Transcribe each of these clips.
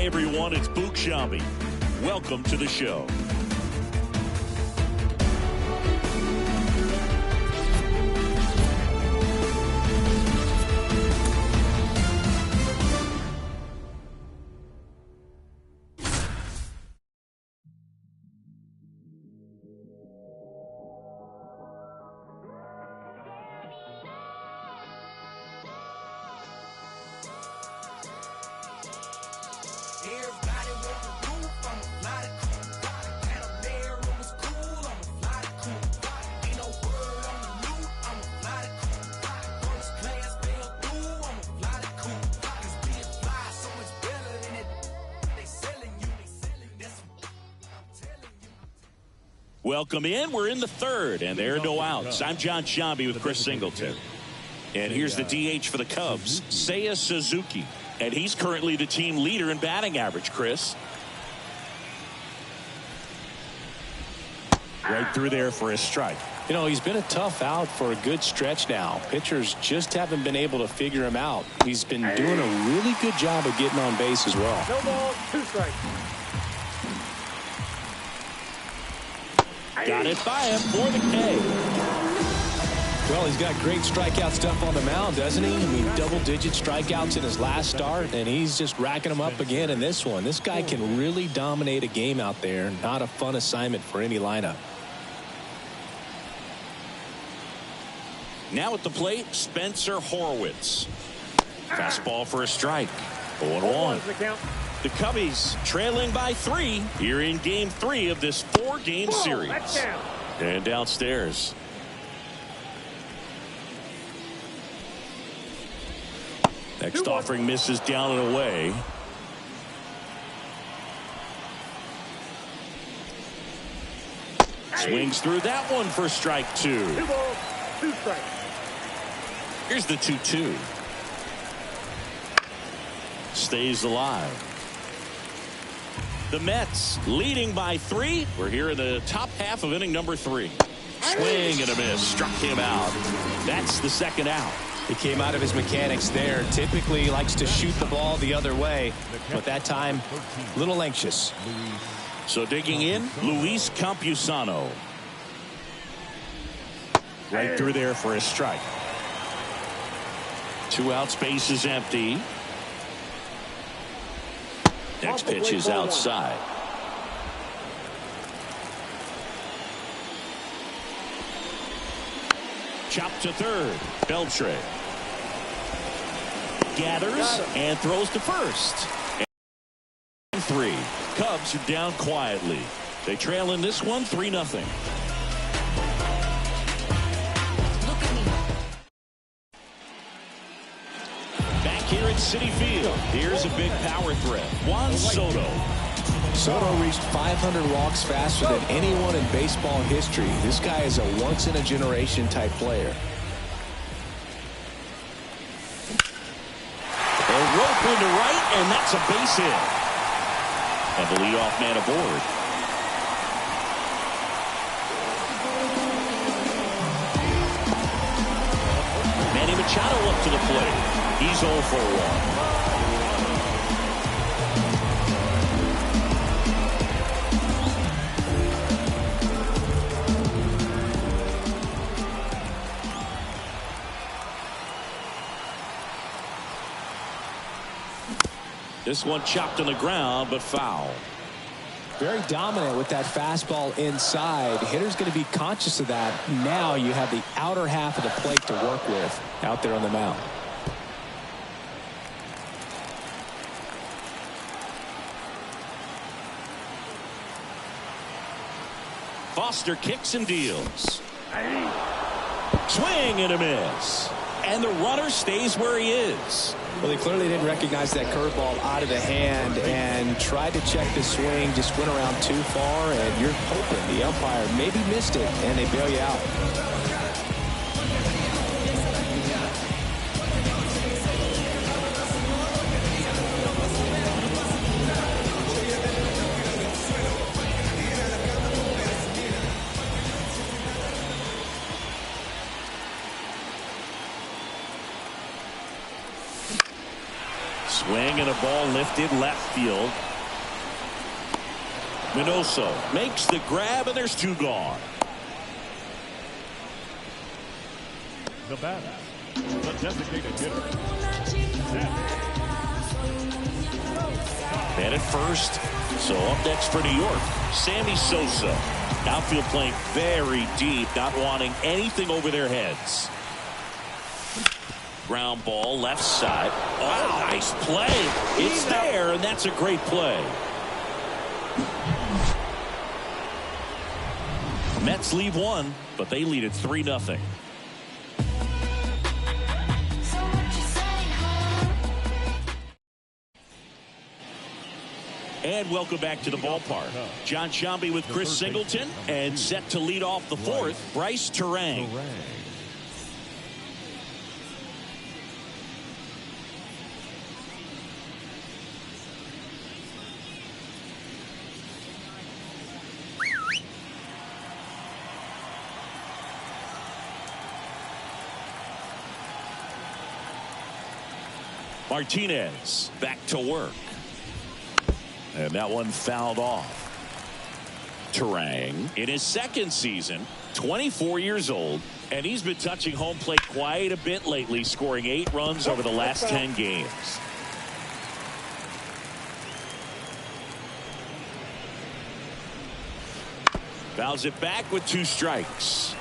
everyone, it's Book Shambi. Welcome to the show. Welcome in. We're in the third, and there are no outs. I'm John Shambi with Chris Singleton. And here's the DH for the Cubs, Seiya Suzuki. And he's currently the team leader in batting average, Chris. Right through there for a strike. You know, he's been a tough out for a good stretch now. Pitchers just haven't been able to figure him out. He's been doing a really good job of getting on base as well. No ball, 2 strikes. Got it by him for the K. Well, he's got great strikeout stuff on the mound, doesn't he? I mean, double-digit strikeouts in his last start, and he's just racking them up again in this one. This guy can really dominate a game out there. Not a fun assignment for any lineup. Now at the plate, Spencer Horwitz. Fastball for a strike. 0-1. The Cubbies trailing by 3 here in Game 3 of this 4-game series. And downstairs. Next offering misses down and away. Swings through that one for strike 2. 2 balls, 2 strikes. Here's the 2-2. Stays alive. The Mets leading by 3. We're here in the top half of inning number 3. Swing and a miss. Struck him out. That's the second out. He came out of his mechanics there. Typically he likes to shoot the ball the other way, but that time a little anxious. So digging in, Luis Campusano. Right through there for a strike. 2 outs, base is empty. Next pitch is outside. Chop to third. Beltre gathers and throws to first. And 3. Cubs are down quietly. They trail in this one 3-0. Here at Citi Field, here's a big power threat. Juan Soto. Soto reached 500 walks faster than anyone in baseball history. This guy is a once-in-a-generation type player. A rope into right, and that's a base hit. And the leadoff man aboard. Manny Machado up to the plate. He's 0 for 1. This one chopped on the ground, but foul. Very dominant with that fastball inside. Hitter's going to be conscious of that. Now you have the outer half of the plate to work with out there on the mound. Foster kicks and deals. Swing and a miss. And the runner stays where he is. Well, he clearly didn't recognize that curveball out of the hand and tried to check the swing, just went around too far, and you're hoping the umpire maybe missed it, and they bail you out. Swing swing and a ball lifted left field. Minoso makes the grab, and there's 2 gone. The batter, the designated hitter. And at first, so up next for New York, Sammy Sosa. Outfield playing very deep, not wanting anything over their heads. Ground ball left side. Oh, nice play. It's there, and that's a great play. Mets leave 1, but they lead it 3-0. And welcome back to the ballpark. John Sciambi with Chris Singleton, and set to lead off the 4th, Bryce Terang. Martinez back to work. And that one fouled off. Terang in his 2nd season, 24 years old, and he's been touching home plate quite a bit lately, scoring 8 runs over the last 10 games. Fouls it back with 2 strikes.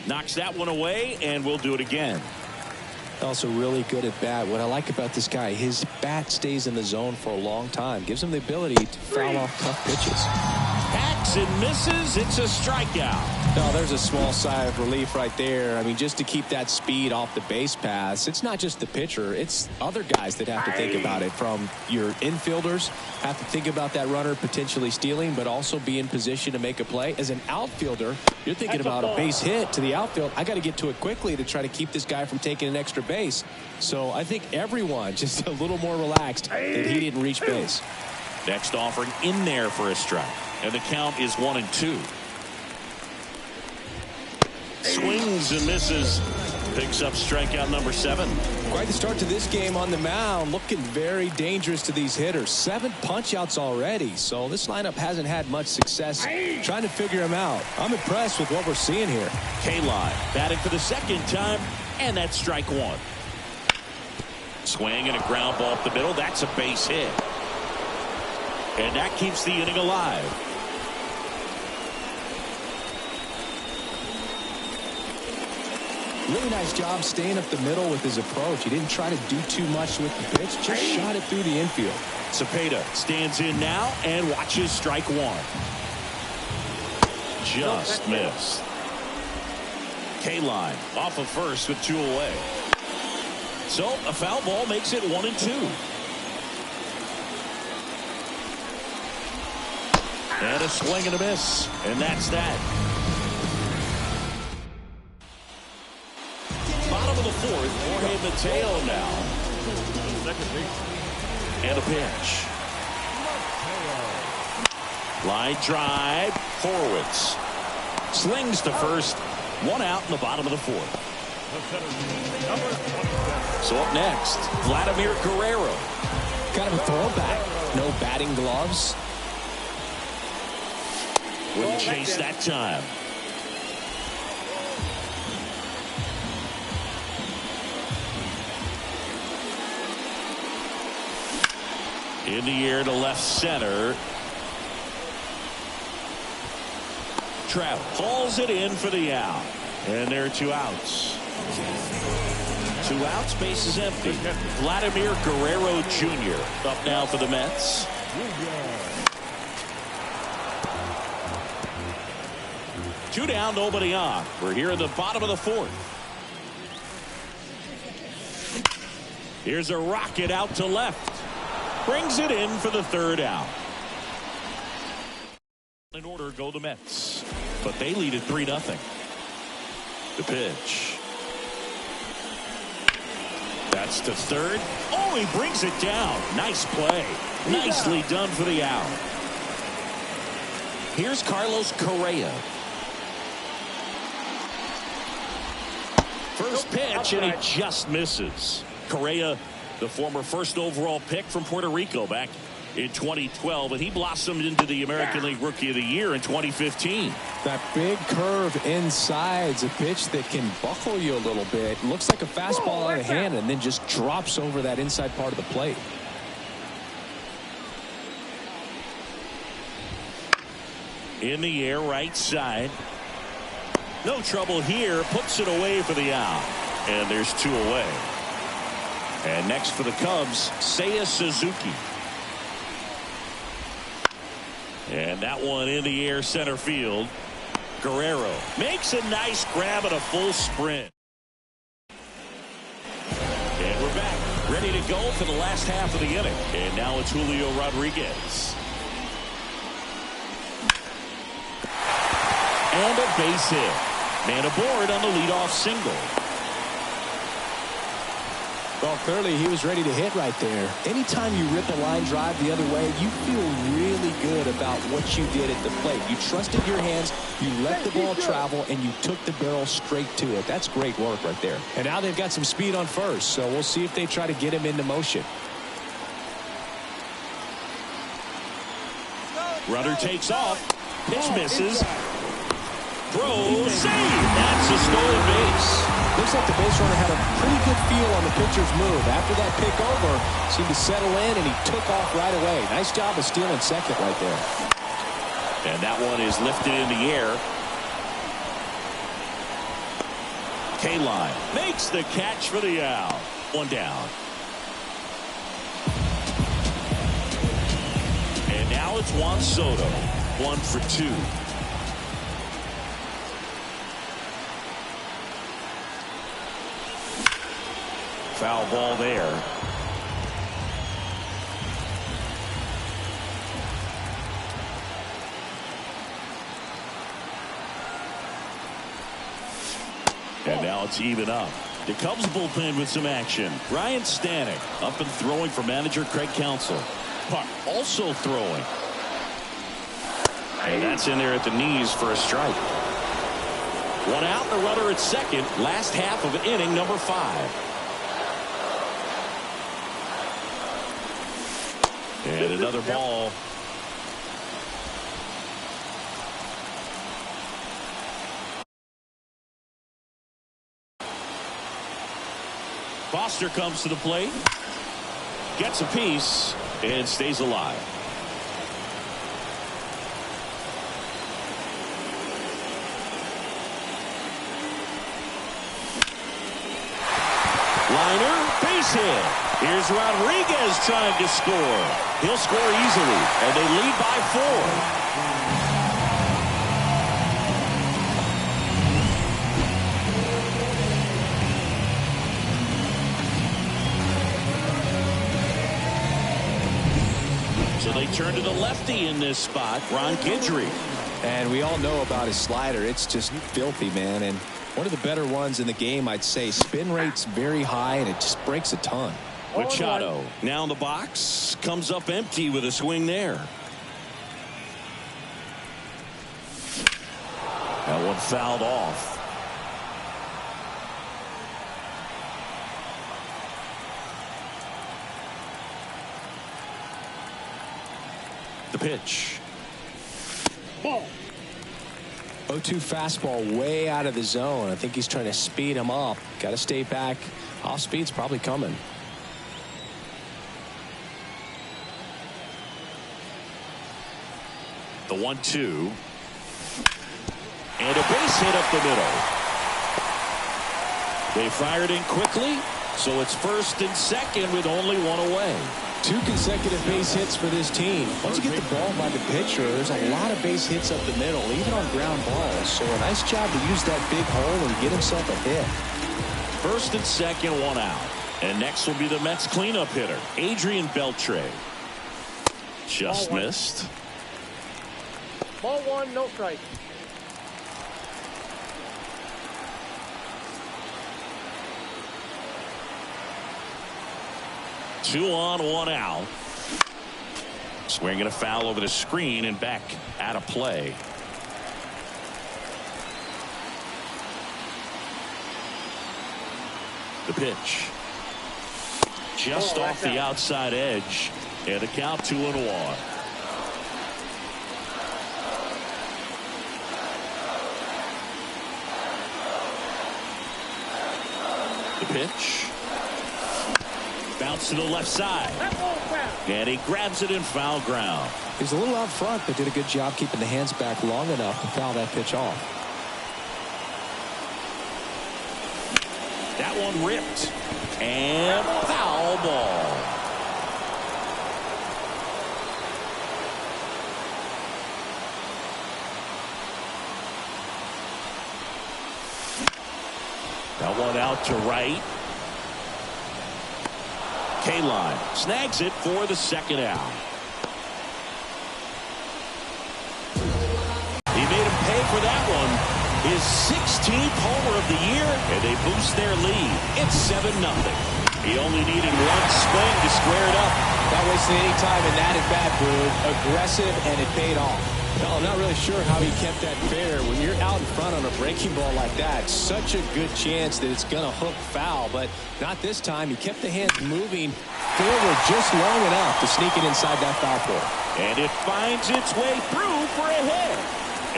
Knocks that one away, and we'll do it again. Also really good at bat. What I like about this guy, his bat stays in the zone for a long time. Gives him the ability to foul off tough pitches. Hacks and misses. It's a strikeout. No, there's a small sigh of relief right there. I mean, just to keep that speed off the base paths. It's not just the pitcher. It's other guys that have to think about it. From your infielders have to think about that runner potentially stealing, but also be in position to make a play. As an outfielder, you're thinking about a base hit to the outfield. I got to get to it quickly to try to keep this guy from taking an extra base. So I think everyone just a little more relaxed that he didn't reach base. Next offering in there for a strike. And the count is 1-2. Swings and misses. Picks up strikeout number 7. Quite the start to this game on the mound. Looking very dangerous to these hitters. 7 punch-outs already. So this lineup hasn't had much success trying to figure him out. I'm impressed with what we're seeing here. K-Line batting for the 2nd time, and that's strike 1. Swing and a ground ball up the middle. That's a base hit. And that keeps the inning alive. Really nice job staying up the middle with his approach. He didn't try to do too much with the pitch, just shot it through the infield. Cepeda stands in now and watches strike 1. Just missed. K-Line off of first with 2 away. So a foul ball makes it 1-2. And a swing and a miss. And that's that. Bottom of the 4th, Jorge Mateo now. And a pitch. Line drive. Horowitz slings to first. 1 out in the bottom of the 4th. So up next, Vladimir Guerrero. Kind of a throwback. No batting gloves. Wouldn't chase that time. In the air to left center. Trout hauls it in for the out. And there are 2 outs. 2 outs, base is empty. Vladimir Guerrero Jr. up now for the Mets. Two down, nobody on. We're here in the bottom of the 4th. Here's a rocket out to left. Brings it in for the 3rd out. In order go the Mets. But they lead it 3-0. The pitch. That's to 3rd. Oh, he brings it down. Nice play. Nicely done for the out. Here's Carlos Correa. First pitch, and he just misses. Correa, the former first overall pick from Puerto Rico back in 2012, and he blossomed into the American League Rookie of the Year in 2015. That big curve inside's a pitch that can buckle you a little bit. Looks like a fastball out of hand and then just drops over that inside part of the plate. In the air, right side. No trouble here. Puts it away for the out. And there's 2 away. And next for the Cubs, Seiya Suzuki. And that one in the air, center field. Guerrero makes a nice grab and a full sprint. And we're back, ready to go for the last half of the inning. And now it's Julio Rodriguez. And a base hit. Man aboard on the leadoff single. Well, clearly he was ready to hit right there. Anytime you rip a line drive the other way, you feel really good about what you did at the plate. You trusted your hands, you let the ball travel, and you took the barrel straight to it. That's great work right there. And now they've got some speed on first, so we'll see if they try to get him into motion. Runner takes off. Pitch misses. Throw, save. That's a stolen base. Looks like the base runner had a pretty good feel on the pitcher's move. After that pick over, seemed to settle in, and he took off right away. Nice job of stealing second right there. And that one is lifted in the air. K-Line makes the catch for the out. 1 down. And now it's Juan Soto. 1 for 2. Foul ball there. And now it's even up. The Cubs bullpen with some action. Ryan Stanek up and throwing for manager Craig Counsell. Park also throwing. And that's in there at the knees for a strike. 1 out, the runner at second. Last half of inning number 5. And another ball. Foster comes to the plate. Gets a piece and stays alive. Liner, base hit. Here's Rodriguez trying to score. He'll score easily, and they lead by 4. So they turn to the lefty in this spot, Ron Guidry. And we all know about his slider. It's just filthy, man. And one of the better ones in the game, I'd say. Spin rate's very high, and it just breaks a ton. Machado now in the box, comes up empty with a swing there. That one fouled off. The pitch. Ball. 0-2 fastball way out of the zone. I think he's trying to speed him up. Got to stay back. Off speed's probably coming. The 1-2. And a base hit up the middle. They fired in quickly, so it's first and second with only 1 away. 2 consecutive base hits for this team. Once you get the ball by the pitcher, there's a lot of base hits up the middle, even on ground balls. So a nice job to use that big hole and get himself a hit. First and second, 1 out. And next will be the Mets cleanup hitter, Adrian Beltre. Just missed. Ball 1, no strike. Two on, 1 out. Swinging a foul over the screen and back out of play. The pitch. Just off the outside edge. And the count 2-1. The pitch. Bounce to the left side. And he grabs it in foul ground. He's a little out front, but did a good job keeping the hands back long enough to foul that pitch off. That one ripped. And foul ball. That one out to right. K-line snags it for the second out. He made him pay for that one. His 16th homer of the year, and they boost their lead. It's 7-0. He only needed one swing to square it up. Not wasting any time in that at bat, Boog. Aggressive, and it paid off. Well, I'm not really sure how he kept that fair. When you're out in front on a breaking ball like that, such a good chance that it's going to hook foul, but not this time. He kept the hands moving forward just long enough to sneak it inside that foul pole. And it finds its way through for a hit.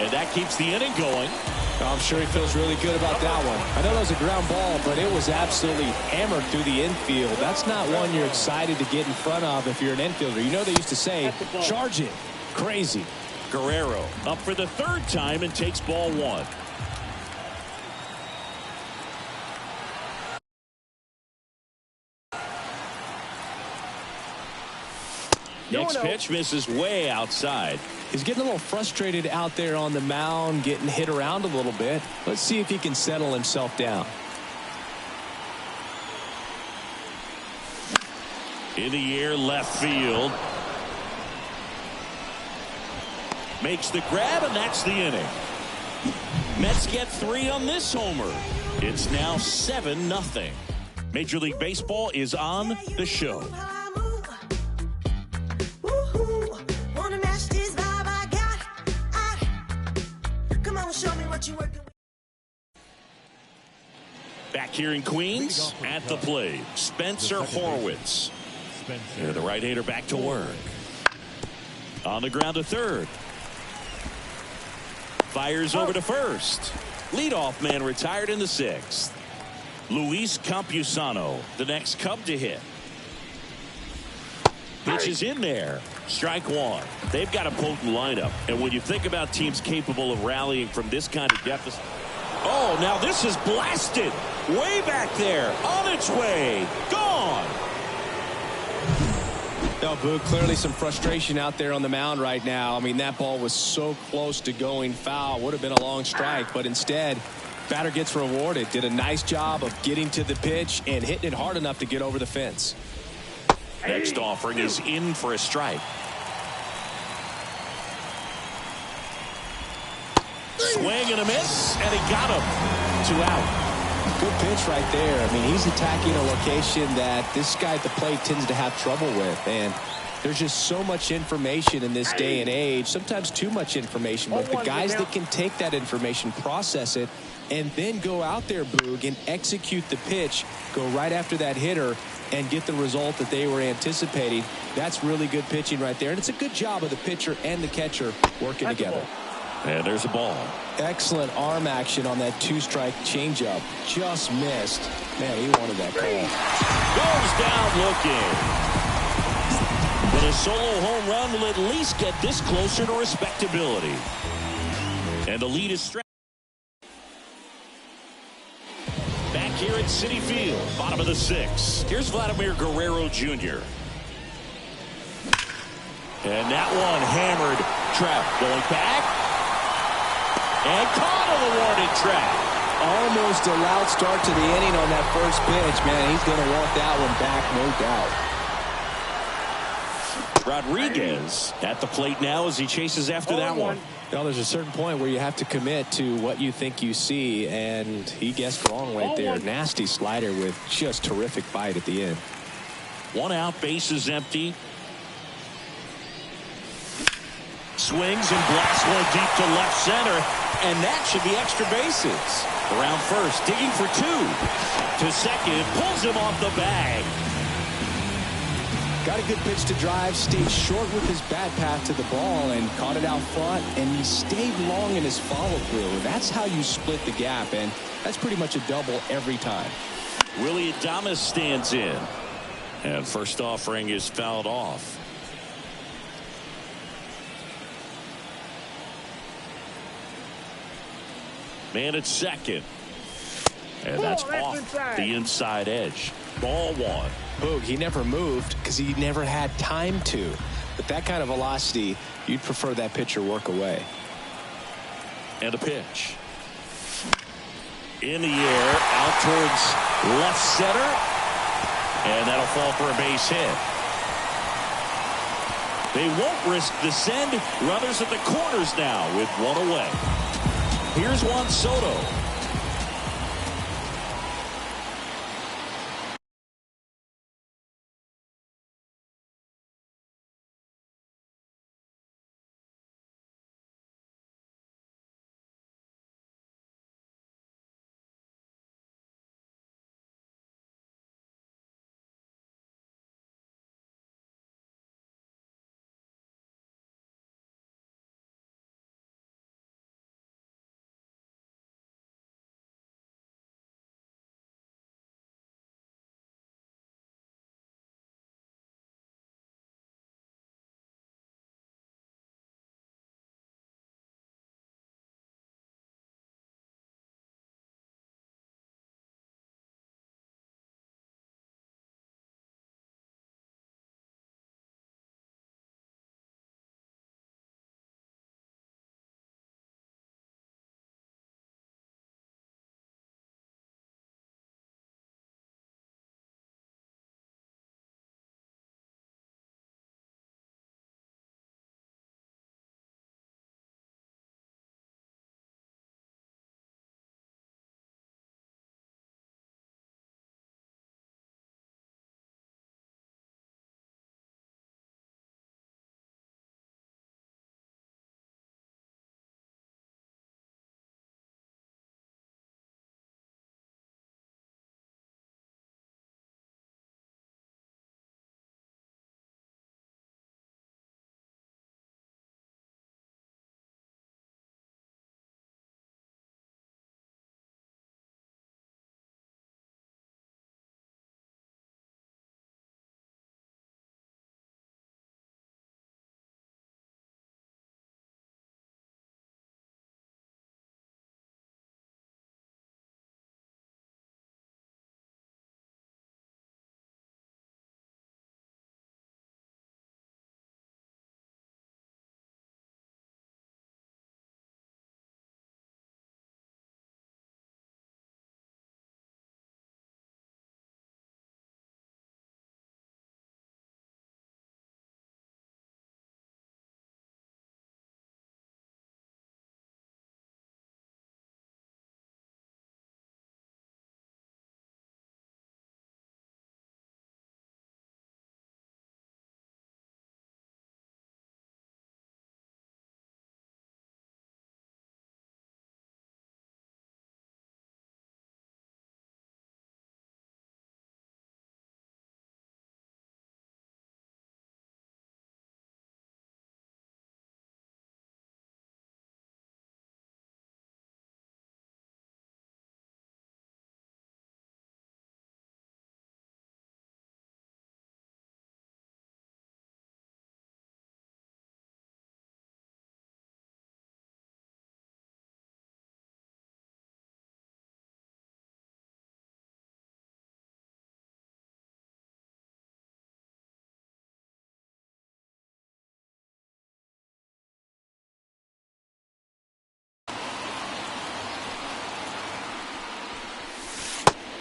And that keeps the inning going. I'm sure he feels really good about that one. I know that was a ground ball, but it was absolutely hammered through the infield. That's not one you're excited to get in front of if you're an infielder. You know they used to say, charge it. Crazy. Guerrero up for the third time and takes ball one. Next pitch misses way outside. He's getting a little frustrated out there on the mound, getting hit around a little bit. Let's see if he can settle himself down. In the air, left field. Makes the grab, and that's the inning. Mets get 3 on this homer. It's now 7-0. Major League Baseball is on the show. Back here in Queens, at the plate, Spencer Horwitz. And the right-hander back to work. On the ground to third. Fires over to first. Leadoff man retired in the 6th. Luis Campusano, the next Cub to hit. Pitch is in there. Strike one. They've got a potent lineup. And when you think about teams capable of rallying from this kind of deficit. Oh, now this is blasted. Way back there. On its way. Gone. No, Boog, clearly some frustration out there on the mound right now. I mean, that ball was so close to going foul. Would have been a long strike, but instead, batter gets rewarded. Did a nice job of getting to the pitch and hitting it hard enough to get over the fence. Next offering is in for a strike. Swing and a miss, and he got him. 2 out. Good pitch right there. I mean, he's attacking a location that this guy at the plate tends to have trouble with. And there's just so much information in this day and age, sometimes too much information. But the guys that can take that information, process it, and then go out there, Boog, and execute the pitch, go right after that hitter, and get the result that they were anticipating. That's really good pitching right there. And it's a good job of the pitcher and the catcher working together. And there's a ball. Excellent arm action on that 2-strike changeup. Just missed. Man, he wanted that call. Goes down looking. But a solo home run will at least get this closer to respectability. And the lead is stretched. Back here at Citi Field, bottom of the 6th. Here's Vladimir Guerrero Jr. And that one hammered. Trap going back. And caught on the warning track. Almost a loud start to the inning on that first pitch. Man, he's going to want that one back, no doubt. Rodriguez at the plate now as he chases after that one. Well, there's a certain point where you have to commit to what you think you see, and he guessed wrong right there. Nasty slider with just terrific bite at the end. 1 out, bases empty. swings and blasts one deep to left center, and that should be extra bases. Around first, digging for two. To second, pulls him off the bag. Got a good pitch to drive, stayed short with his bat path to the ball and caught it out front, and he stayed long in his follow-through. That's how you split the gap, and that's pretty much a double every time. Willie Adames stands in, and first offering is fouled off. Man at second, and that's off the inside edge. Ball one. Boog, he never moved because he never had time to. With that kind of velocity, you'd prefer that pitcher work away. And a pitch. In the air, out towards left center. And that'll fall for a base hit. They won't risk the send. Runners at the corners now with one away. Here's Juan Soto.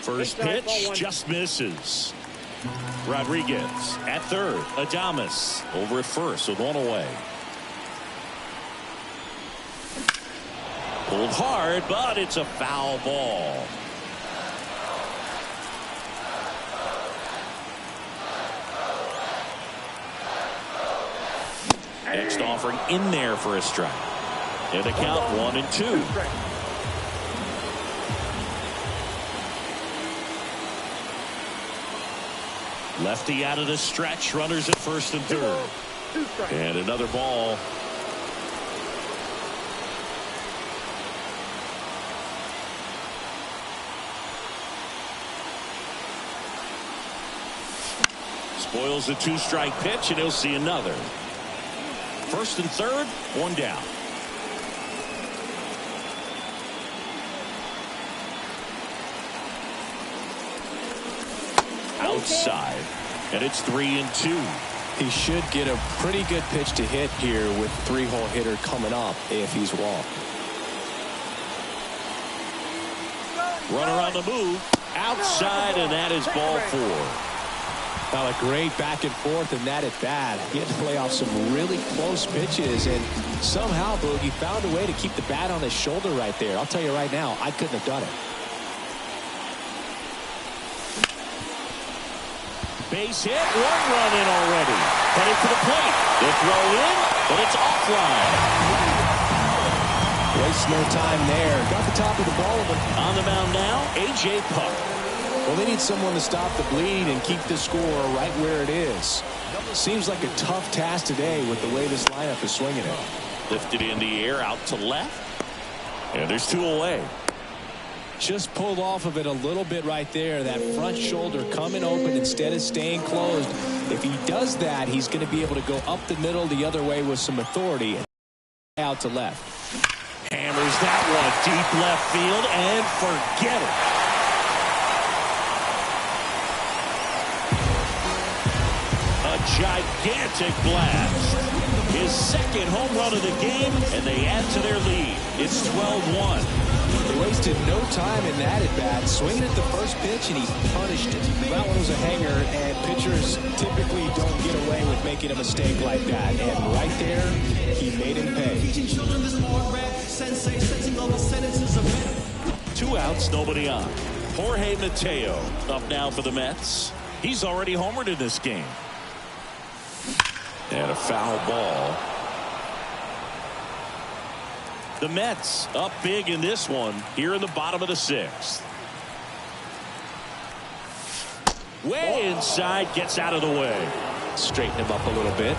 First pitch just misses. Rodriguez at third. Adames over at first with one away. Pulled hard, but it's a foul ball. Next offering in there for a strike. And the count 1-2. Lefty out of the stretch. Runners at first and third. And another ball. Spoils the 2-strike pitch, and he'll see another. First and third, one down. Outside, and it's 3-2. He should get a pretty good pitch to hit here with 3-hole hitter coming up if he's walked. Runner on the move, outside, and that is ball 4. Well, a great back and forth in that at bat. He had to play off some really close pitches, and somehow Boogie found a way to keep the bat on his shoulder right there. I'll tell you right now, I couldn't have done it. Base hit, 1 run in already. Headed to the plate. The throw in, but it's offline. Waste no time there. Got the top of the ball. On the mound now, A.J. Puck. Well, they need someone to stop the bleed and keep the score right where it is. Seems like a tough task today with the way this lineup is swinging it. Lifted in the air, out to left. And there's 2 away. Just pulled off of it a little bit right there. That front shoulder coming open instead of staying closed. If he does that, he's going to be able to go up the middle the other way with some authority. Out to left. Hammers that one deep left field and forget it. Gigantic blast. His second home run of the game, and they add to their lead. It's 12-1. They wasted no time in that at bat. Swinging at the first pitch, and he punished it. That one was a hanger, and pitchers typically don't get away with making a mistake like that. And right there, he made him pay. 2 outs, nobody on. Jorge Mateo up now for the Mets. He's already homered in this game. And a foul ball. The Mets up big in this one here in the bottom of the 6th. Way inside, gets out of the way. Straighten him up a little bit.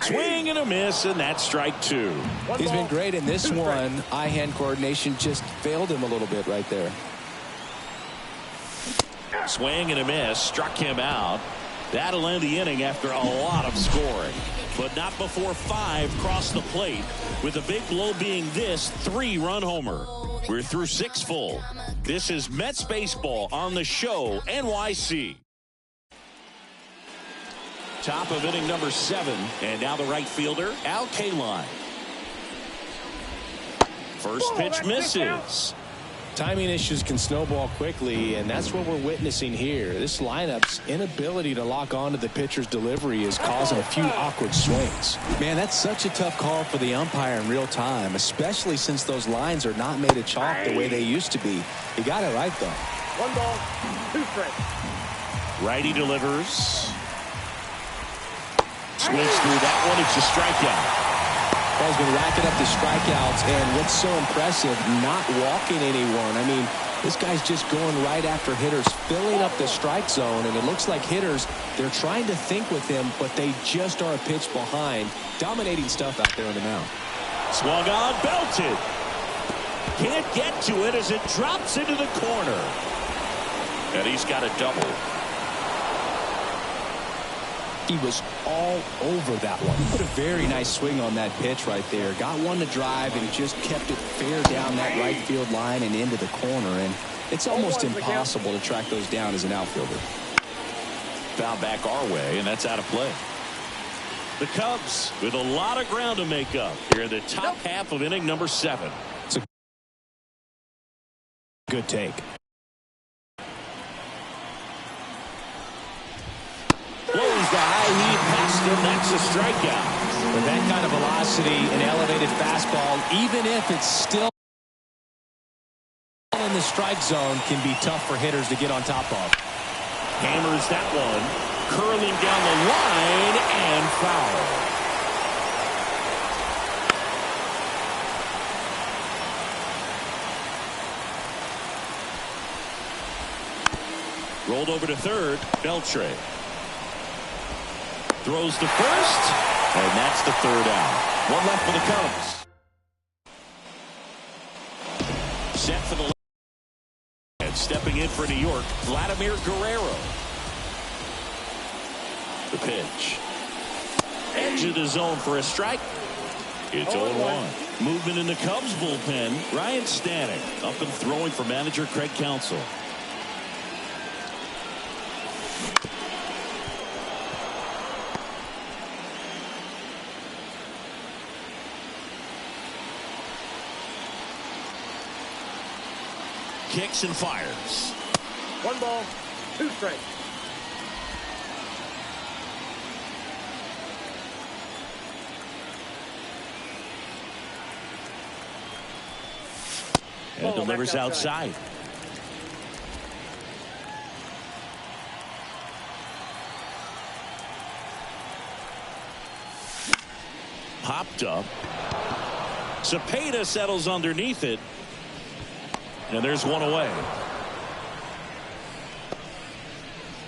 Swing and a miss, and that's strike 2. He's been great in this one. Eye-hand coordination just failed him a little bit right there. Swing and a miss, struck him out. That'll end the inning after a lot of scoring. But not before 5 cross the plate, with the big blow being this 3-run homer. We're through 6 full. This is Mets baseball on the show, NYC. Top of inning number 7, and now the right fielder, Al Kaline. First pitch misses. Timing issues can snowball quickly, and that's what we're witnessing here. This lineup's inability to lock onto the pitcher's delivery is causing a few awkward swings. Man, that's such a tough call for the umpire in real time, especially since those lines are not made of chalk the way they used to be. He got it right, though. 1 ball, 2 strikes. Righty delivers. Swings through that one. It's a strikeout. He's been racking up the strikeouts, and what's so impressive, not walking anyone. I mean, this guy's just going right after hitters, filling up the strike zone, and it looks like hitters, they're trying to think with him, but they just are a pitch behind. Dominating stuff out there on the mound. Swung on, belted. Can't get to it as it drops into the corner. And he's got a double. He was all over that one. Put a very nice swing on that pitch right there. Got one to drive and just kept it fair down that right field line and into the corner. And it's almost impossible to track those down as an outfielder. Foul back our way, and that's out of play. The Cubs with a lot of ground to make up here in the top half of inning number 7. It's a good take. Blows the high heat past him. That's a strikeout. With that kind of velocity, an elevated fastball, even if it's still in in the strike zone can be tough for hitters to get on top of. Hammers that one. Curling down the line and foul. Rolled over to third. Beltre throws to first, and that's the third out. One left for the Cubs. Set for the left. And stepping in for New York, Vladimir Guerrero. The pitch. Edge of the zone for a strike. It's 0-1. Movement in the Cubs bullpen. Ryan Stanek up and throwing for manager Craig Counsell. Kicks and fires. 1 ball, 2 strikes. And delivers outside. Popped up. Cepeda settles underneath it. And there's one away.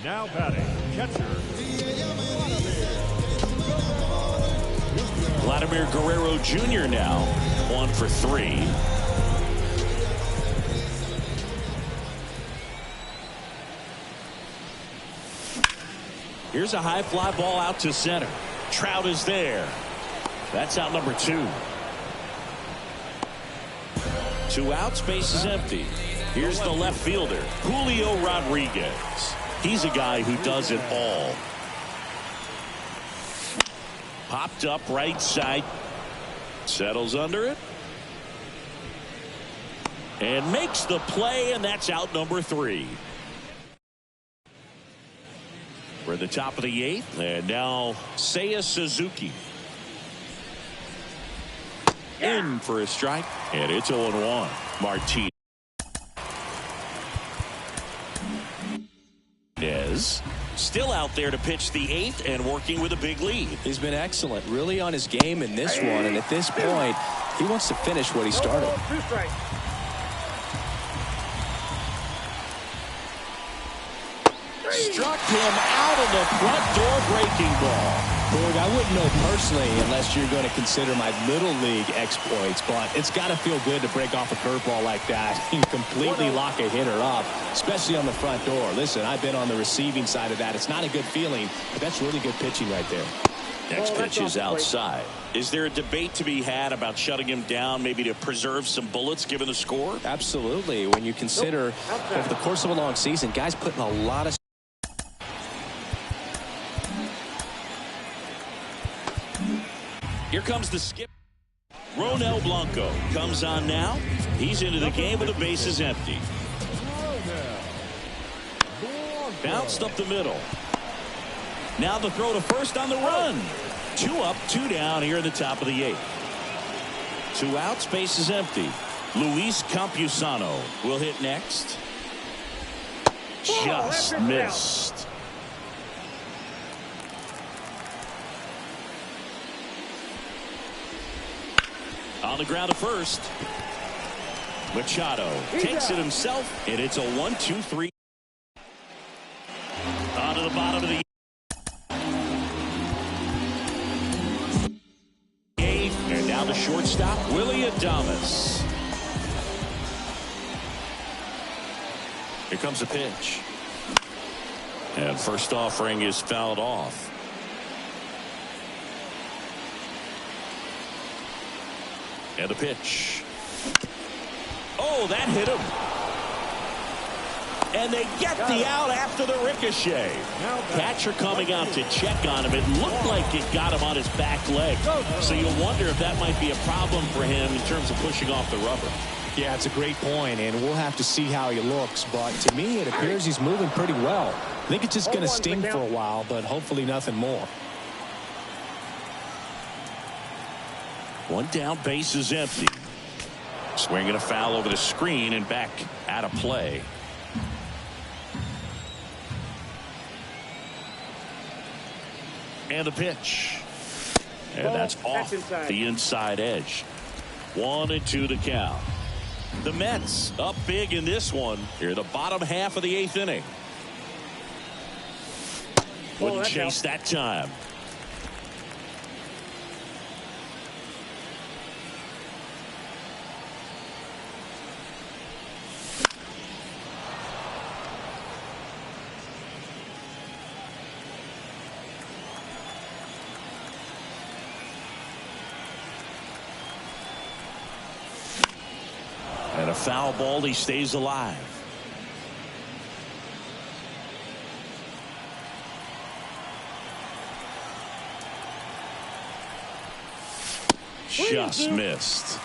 Now batting, catcher, Vladimir Guerrero Jr. now 1 for 3. Here's a high fly ball out to center. Trout is there. That's out number 2. 2 outs, base is empty. Here's the left fielder, Julio Rodriguez. He's a guy who does it all. Popped up right side. Settles under it. And makes the play, and that's out number 3. We're at the top of the 8th, and now Seiya Suzuki. In for a strike, and it's 0-1. Martinez still out there to pitch the 8th and working with a big lead. He's been excellent, really on his game in this one, and at this point, he wants to finish what he started. 2 strikes. Struck him out of the front door breaking ball. Borg, I wouldn't know personally unless you're going to consider my little league exploits, but it's got to feel good to break off a curveball like that and completely lock a hitter up, especially on the front door. Listen, I've been on the receiving side of that. It's not a good feeling, but that's really good pitching right there. Next pitch is outside. Is there a debate to be had about shutting him down, maybe to preserve some bullets given the score? Absolutely. When you consider over the course of a long season, guys putting a lot of Here comes the skip. Ronel Blanco comes on now. He's into the game with the bases empty. Bounced up the middle. Now the throw to first on the run. 2 up, 2 down here in the top of the 8th. 2 outs, base is empty. Luis Campusano will hit next. Just missed. On the ground to first. Machado takes it himself, and it's a 1-2-3. On to the bottom of the 8th, and now the shortstop, Willie Adames. Here comes a pitch. And first offering is fouled off. And the pitch. Oh, that hit him. And they get the out after the ricochet. Catcher coming out to check on him. It looked like it got him on his back leg. So you wonder if that might be a problem for him in terms of pushing off the rubber. Yeah, it's a great point, and we'll have to see how he looks. But to me, it appears he's moving pretty well. I think it's just going to sting for a while, but hopefully nothing more. 1 down, base is empty. Swinging a foul over the screen and back out of play. And the pitch. And that's off the inside edge. 1-2 the count. The Mets up big in this one. Here, the bottom half of the 8th inning. Wouldn't chase that time. And a foul ball, he stays alive. Just missed.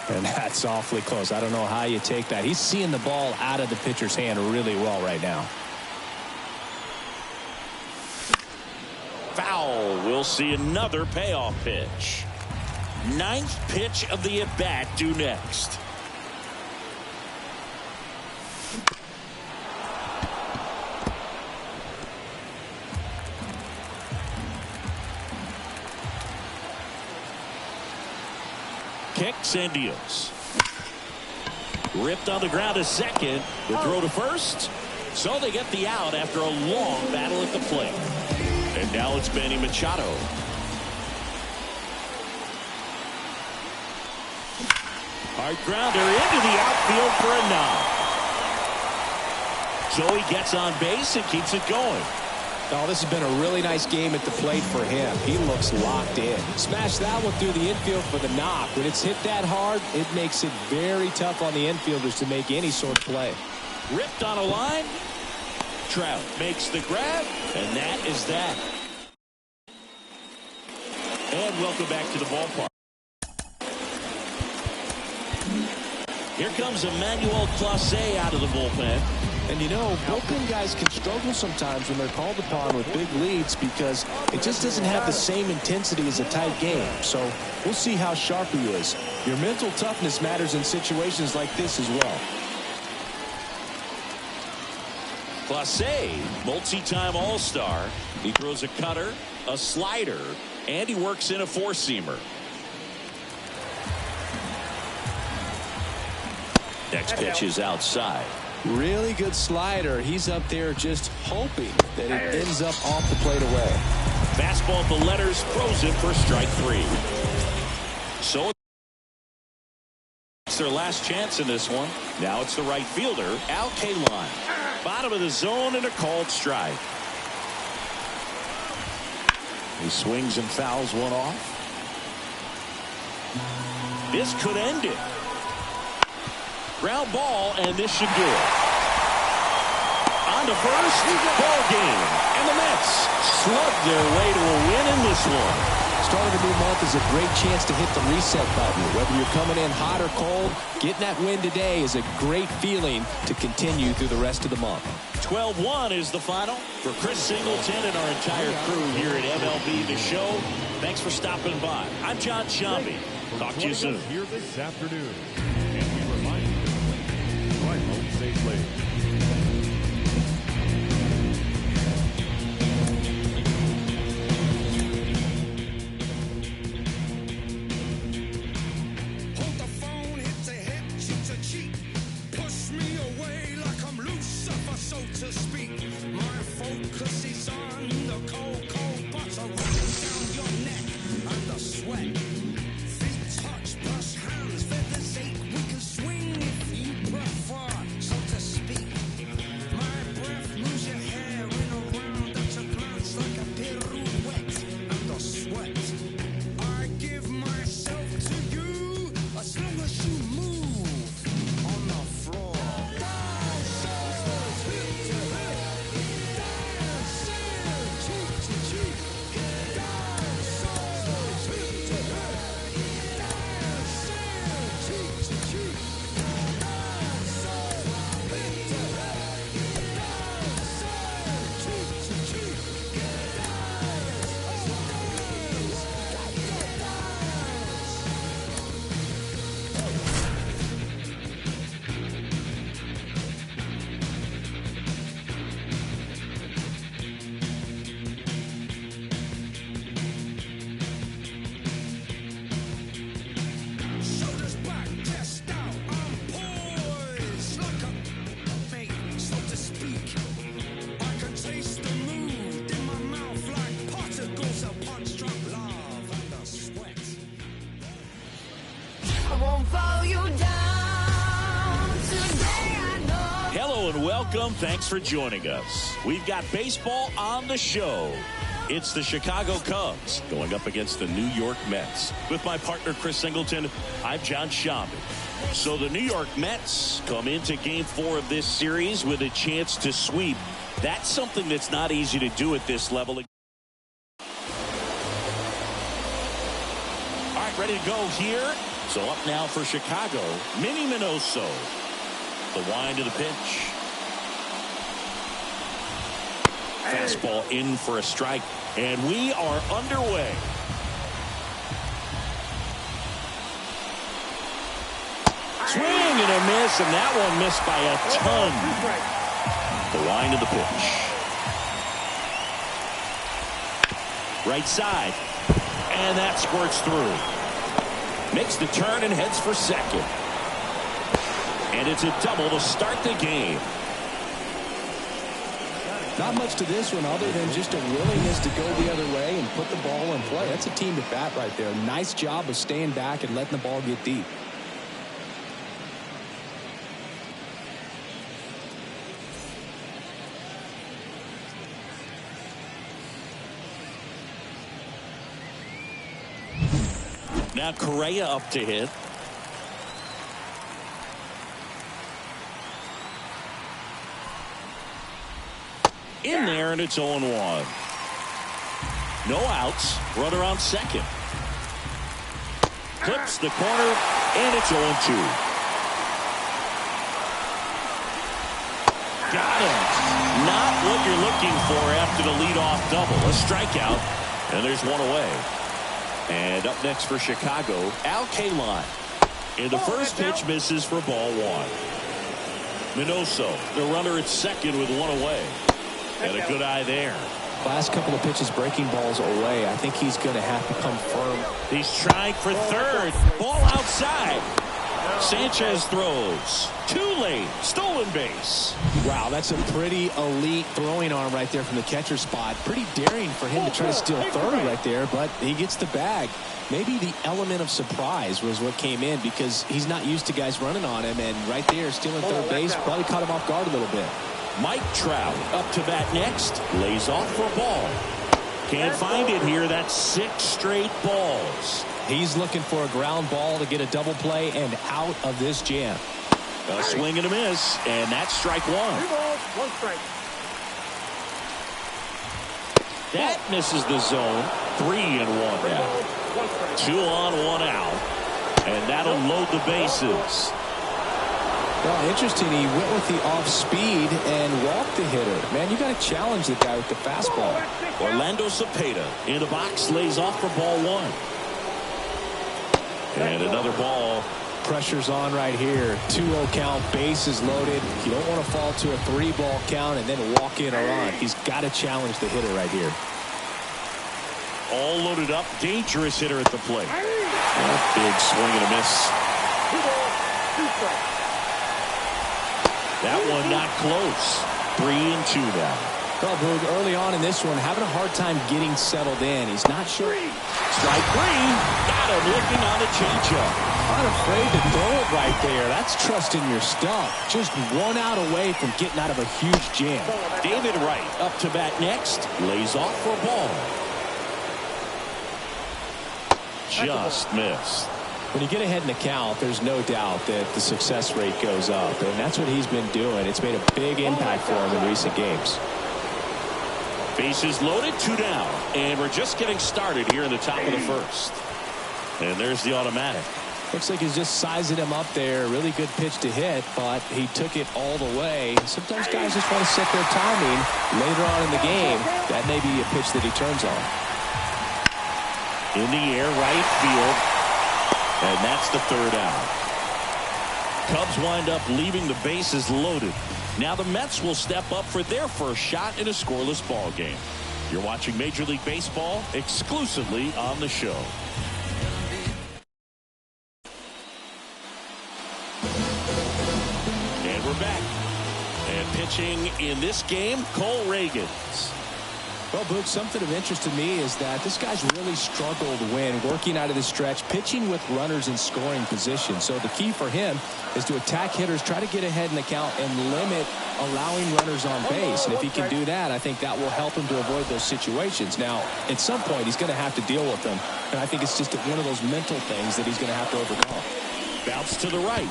And that's awfully close. I don't know how you take that. He's seeing the ball out of the pitcher's hand really well right now. Foul. We'll see another payoff pitch. 9th pitch of the at-bat due next. Kicks and deals. Ripped on the ground to second. The throw to first. So they get the out after a long battle at the plate. And now it's Manny Machado. Hard grounder into the outfield for a knock. So he gets on base and keeps it going. Oh, this has been a really nice game at the plate for him. He looks locked in. Smashed that one through the infield for the knock. When it's hit that hard, it makes it very tough on the infielders to make any sort of play. Ripped on a line. Trout makes the grab, and that is that. And welcome back to the ballpark. Here comes Emmanuel Clase out of the bullpen. And you know, bullpen guys can struggle sometimes when they're called upon with big leads because it just doesn't have the same intensity as a tight game. So we'll see how sharp he is. Your mental toughness matters in situations like this as well. Clase, multi-time All-Star. He throws a cutter, a slider, and he works in a four-seamer. Next pitch is outside. Really good slider. He's up there just hoping that it ends up off the plate away. Fastball at the letters, frozen for strike 3. So it's their last chance in this one. Now it's the right fielder, Al Kaline. Bottom of the zone and a called strike. He swings and fouls one off. This could end it. Ground ball, and this should do it. On to first, ball game. And the Mets slug their way to a win in this one. Start of the new month is a great chance to hit the reset button. Whether you're coming in hot or cold, getting that win today is a great feeling to continue through the rest of the month. 12-1 is the final. For Chris Singleton and our entire crew here at MLB The Show, thanks for stopping by. I'm John Shambi. Talk to you soon. Here this afternoon. And we remind you, drive home safely. To speak, my focus is on the cold, cold butter running down your neck and the sweat. Feet touch, plus hands, feathers ache. We can swing if you prefer, so to speak. My breath moves your hair in a round at a glance like a pirouette and the sweat. I give myself to you as long as you move on the floor. Cheek to cheek, dance, cheek to cheek. Welcome. Thanks for joining us. We've got baseball on the show. It's the Chicago Cubs going up against the New York Mets. With my partner, Chris Singleton, I'm John Shambi. So the New York Mets come into Game 4 of this series with a chance to sweep. That's something that's not easy to do at this level. All right, ready to go here. So up now for Chicago, Minnie Minoso. The wind of the pitch. Fastball in for a strike, and we are underway. Swing and a miss, and that one missed by a ton. The wind of the pitch. Right side, and that squirts through. Makes the turn and heads for second. And it's a double to start the game. Not much to this one other than just a willingness to go the other way and put the ball in play. That's a team to bat right there. Nice job of staying back and letting the ball get deep. Now Correa up to hit. In there, and it's 0-1. No outs. Runner on second. Clips the corner, and it's 0-2. Got him. Not what you're looking for after the leadoff double. A strikeout, and there's one away. And up next for Chicago, Al Kaline. And the first pitch misses for ball one. Minoso, the runner at second with one away. And a good eye there. Last couple of pitches breaking balls away. I think he's going to have to come firm. He's trying for third. Ball outside. Sanchez throws. Too late. Stolen base. Wow, that's a pretty elite throwing arm right there from the catcher spot. Pretty daring for him to try to steal third right there, but he gets the bag. Maybe the element of surprise was what came in because he's not used to guys running on him, and right there stealing third base probably caught him off guard a little bit. Mike Trout up to bat next. Lays off for a ball. Can't find it here. That's 6 straight balls. He's looking for a ground ball to get a double play and out of this jam. A swing and a miss, and that's strike one. 2 balls, 1 strike. That misses the zone. 3-1 now. 2 on, 1 out. And that'll load the bases. Well, interesting. He went with the off speed and walked the hitter. Man, you got to challenge the guy with the fastball. Orlando Cepeda in the box, lays off for ball one. And another ball. Pressure's on right here. 2-0 count, bases loaded. You don't want to fall to a 3-ball count and then walk in or on. He's got to challenge the hitter right here. All loaded up. Dangerous hitter at the plate. A big swing and a miss. 2 balls, 2 strikes. That one not close. 3-2 now. Well, Boog, early on in this one, having a hard time getting settled in. He's not sure. Strike 3. Got him looking on the changeup. Not afraid to throw it right there. That's trusting your stuff. Just 1 out away from getting out of a huge jam. David Wright up to bat next. Lays off for a ball. Just missed. When you get ahead in the count, there's no doubt that the success rate goes up, and that's what he's been doing. It's made a big impact for him in recent games. Bases loaded, 2 down, and we're just getting started here in the top of the first. And there's the automatic. Looks like he's just sizing him up there. Really good pitch to hit, but he took it all the way. Sometimes guys just want to set their timing later on in the game. That may be a pitch that he turns on. In the air, right field. And that's the 3rd out. Cubs wind up leaving the bases loaded. Now the Mets will step up for their first shot in a scoreless ball game. You're watching Major League Baseball exclusively on the show. And we're back. And pitching in this game, Cole Ragans. Well, Boog, something of interest to me is that this guy's really struggled when working out of the stretch, pitching with runners in scoring position. So the key for him is to attack hitters, try to get ahead in the count, and limit allowing runners on base. And if he can do that, I think that will help him to avoid those situations. Now, at some point, he's going to have to deal with them. And I think it's just one of those mental things that he's going to have to overcome. Bounce to the right.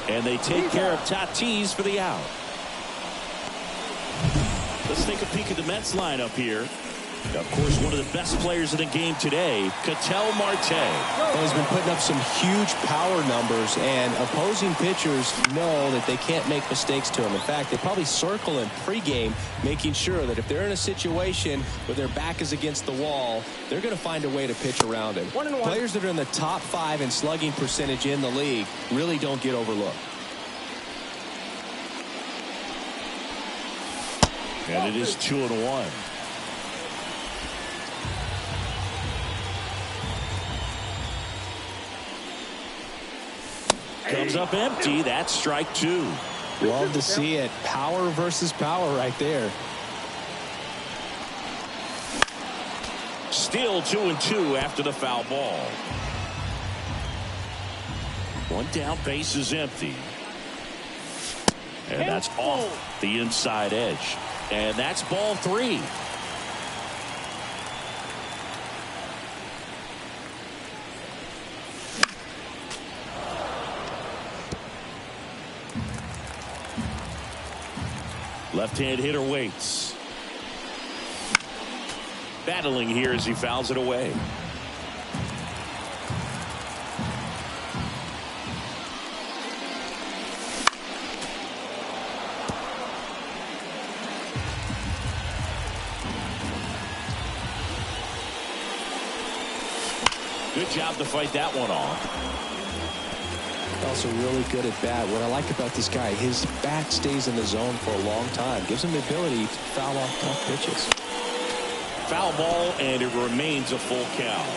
And they take care of Tatis for the out. Let's take a peek at the Mets lineup here. Of course, one of the best players in the game today, Ketel Marte. Well, he's been putting up some huge power numbers, and opposing pitchers know that they can't make mistakes to him. In fact, they probably circle him pregame, making sure that if they're in a situation where their back is against the wall, they're going to find a way to pitch around him. Players that are in the top 5 in slugging percentage in the league really don't get overlooked. And it is 2-1. Comes up empty. That's strike 2. Love to see it. Power versus power right there. Still 2-2 after the foul ball. One down, base is empty. And that's off the inside edge. And that's ball 3. Left-hand hitter waits. Battling here as he fouls it away. Good job to fight that one off. Also really good at bat. What I like about this guy, his bat stays in the zone for a long time. Gives him the ability to foul off tough pitches. Foul ball, and it remains a full count.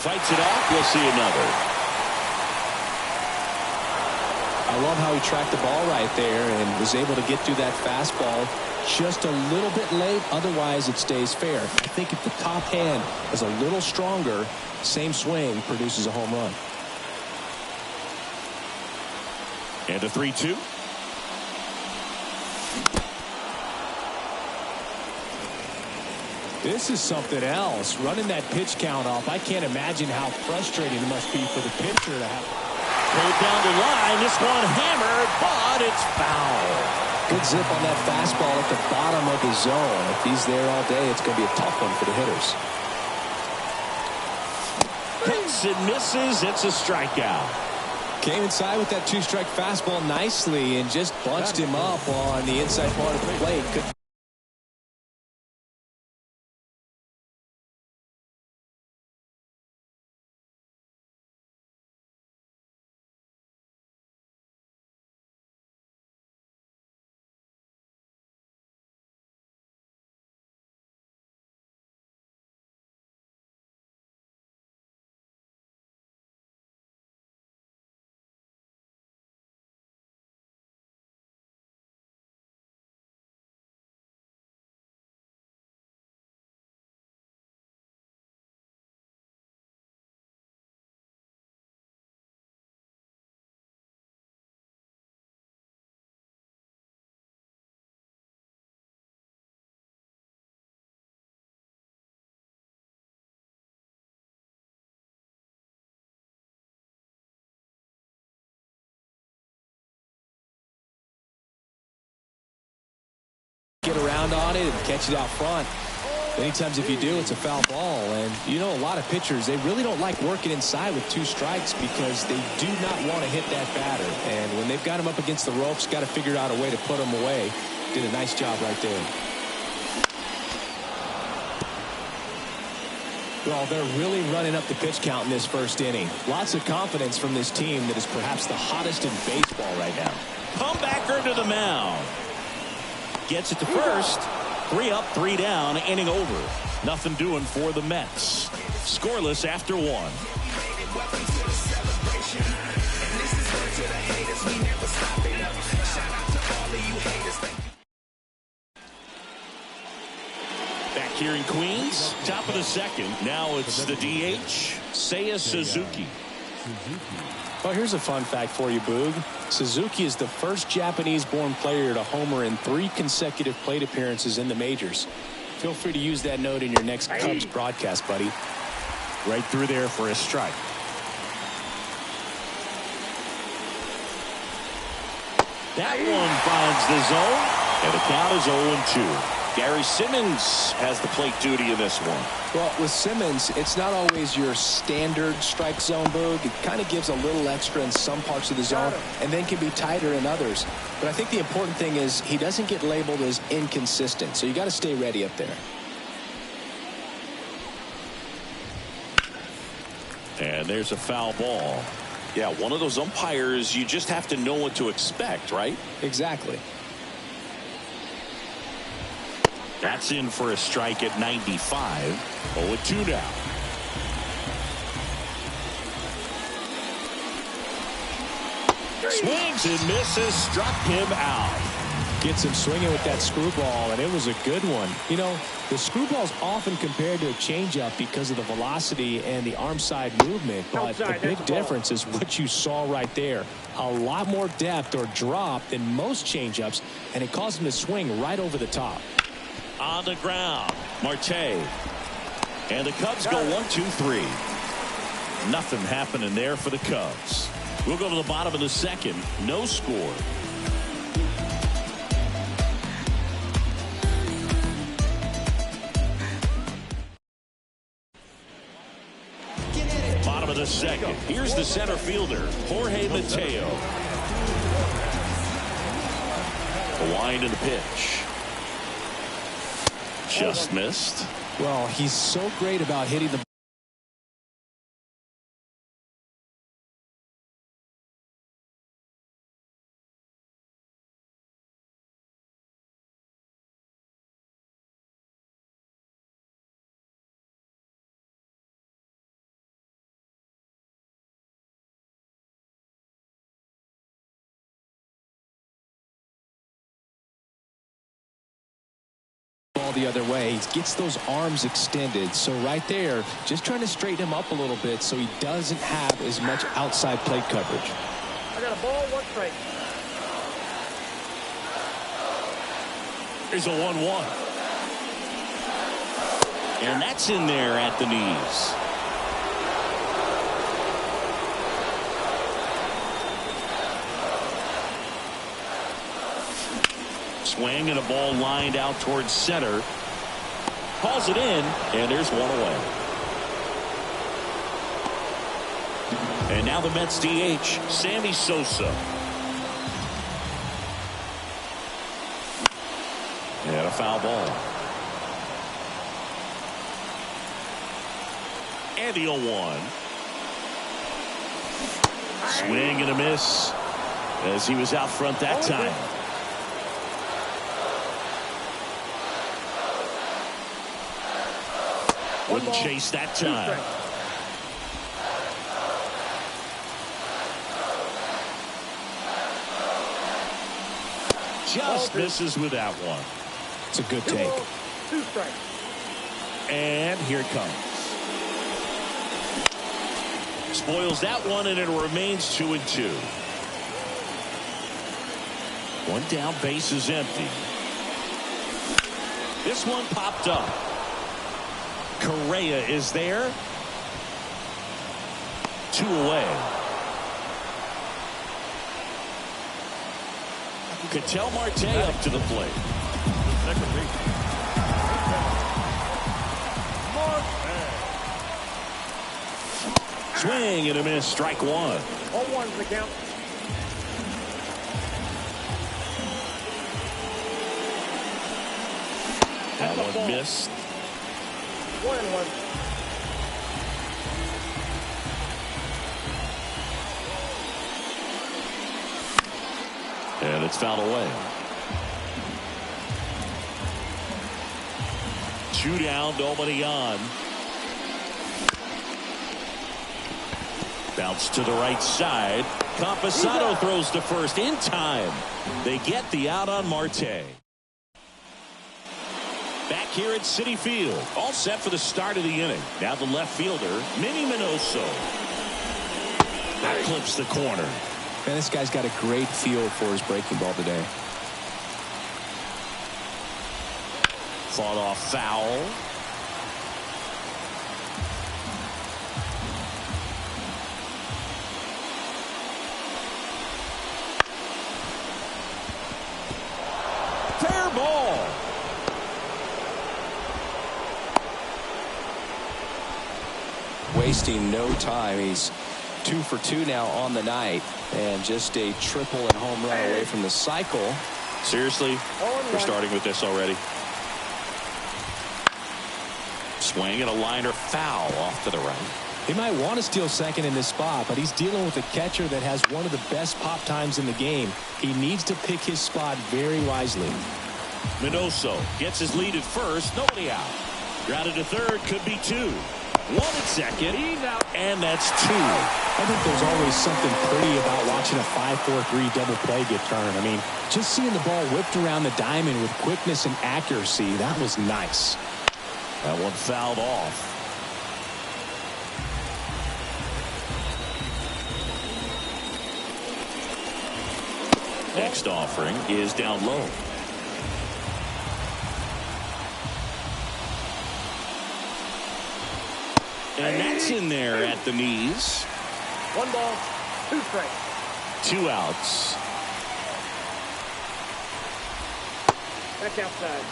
Fights it off. We'll see another. I love how he tracked the ball right there and was able to get through that fastball just a little bit late. Otherwise, it stays fair. I think if the top hand is a little stronger, same swing produces a home run. And a 3-2. This is something else. Running that pitch count off. I can't imagine how frustrating it must be for the pitcher to have. Pulled down the line. This one hammered, but it's foul. Good zip on that fastball at the bottom of the zone. If he's there all day, it's going to be a tough one for the hitters. Hits and misses. It's a strikeout. Came inside with that 2-strike fastball nicely and just bunched him up on the inside part of the plate. Get around on it and catch it out front. Many times if you do, it's a foul ball. And you know, a lot of pitchers, they really don't like working inside with 2 strikes because they do not want to hit that batter. And when they've got him up against the ropes, got to figure out a way to put him away. Did a nice job right there. Well, they're really running up the pitch count in this first inning. Lots of confidence from this team that is perhaps the hottest in baseball right now. Comebacker to the mound. Gets it to first. 3 up, 3 down, inning over. Nothing doing for the Mets. Scoreless after 1. Top of the second. Now it's the DH, Seiya Suzuki. Well, here's a fun fact for you, Boog. Suzuki is the first Japanese-born player to homer in 3 consecutive plate appearances in the majors. Feel free to use that note in your next Cubs broadcast, buddy. Right through there for a strike. That one finds the zone, and the count is 0-2. Gary Simmons has the plate duty in this one. Well, with Simmons, it's not always your standard strike zone, Boog. It kind of gives a little extra in some parts of the zone and then can be tighter in others. But I think the important thing is he doesn't get labeled as inconsistent, so you got to stay ready up there. And there's a foul ball. Yeah, one of those umpires, you just have to know what to expect, right? Exactly. That's in for a strike at 95. 0-2 now. Swings and misses, struck him out. Gets him swinging with that screwball, and it was a good one. You know, the screwball's often compared to a changeup because of the velocity and the arm side movement, but the big difference is what you saw right there. A lot more depth or drop than most changeups, and it caused him to swing right over the top. On the ground, Marte. And the Cubs go 1-2-3. Nothing happening there for the Cubs. We'll go to the bottom of the second. No score. Bottom of the second. Here's the center fielder, Jorge Mateo. A wind and a pitch. Just missed. Well, he's so great about hitting the the other way. He gets those arms extended, so right there just trying to straighten him up a little bit so he doesn't have as much outside plate coverage. I got a ball, 1 strike. Here's a 1-1, and that's in there at the knees. Swing and a ball lined out towards center. Calls it in, and there's one away. And now the Mets DH, Sammy Sosa. And a foul ball. And the 0-1. Swing and a miss as he was out front that time. Wouldn't chase that time. Just misses with that one. It's a good take. 2 strikes. And here it comes. Spoils that one, and it remains 2-2. One down, base is empty. This one popped up. Correa is there. 2 away. Ketel Marte up to the plate. Swing and a miss, strike 1. 0-1's the count. That one missed. 1-1. And it's fouled away. 2 down, nobody on. Bounce to the right side. Camposano throws to first in time. They get the out on Marte. Back here at Citi Field, all set for the start of the inning. Now the left fielder, Minnie Minoso. That clips the corner. Man, this guy's got a great feel for his breaking ball today. Fought off foul. Fair ball. Wasting no time. He's 2 for 2 now on the night, and just a triple and home run away from the cycle. Seriously, we're starting with this already. Swing and a liner foul off to the right. He might want to steal second in this spot, but he's dealing with a catcher that has one of the best pop times in the game. He needs to pick his spot very wisely. Minoso gets his lead at first. Nobody out. Grounded to third. Could be 2. 1 at second. He's out. And that's 2. I think there's always something pretty about watching a 5-4-3 double play get turned. I mean, just seeing the ball whipped around the diamond with quickness and accuracy, that was nice. That one fouled off. Next offering is down low. And that's in there at the knees. 1 ball, 2 strikes. 2 outs. That's outside.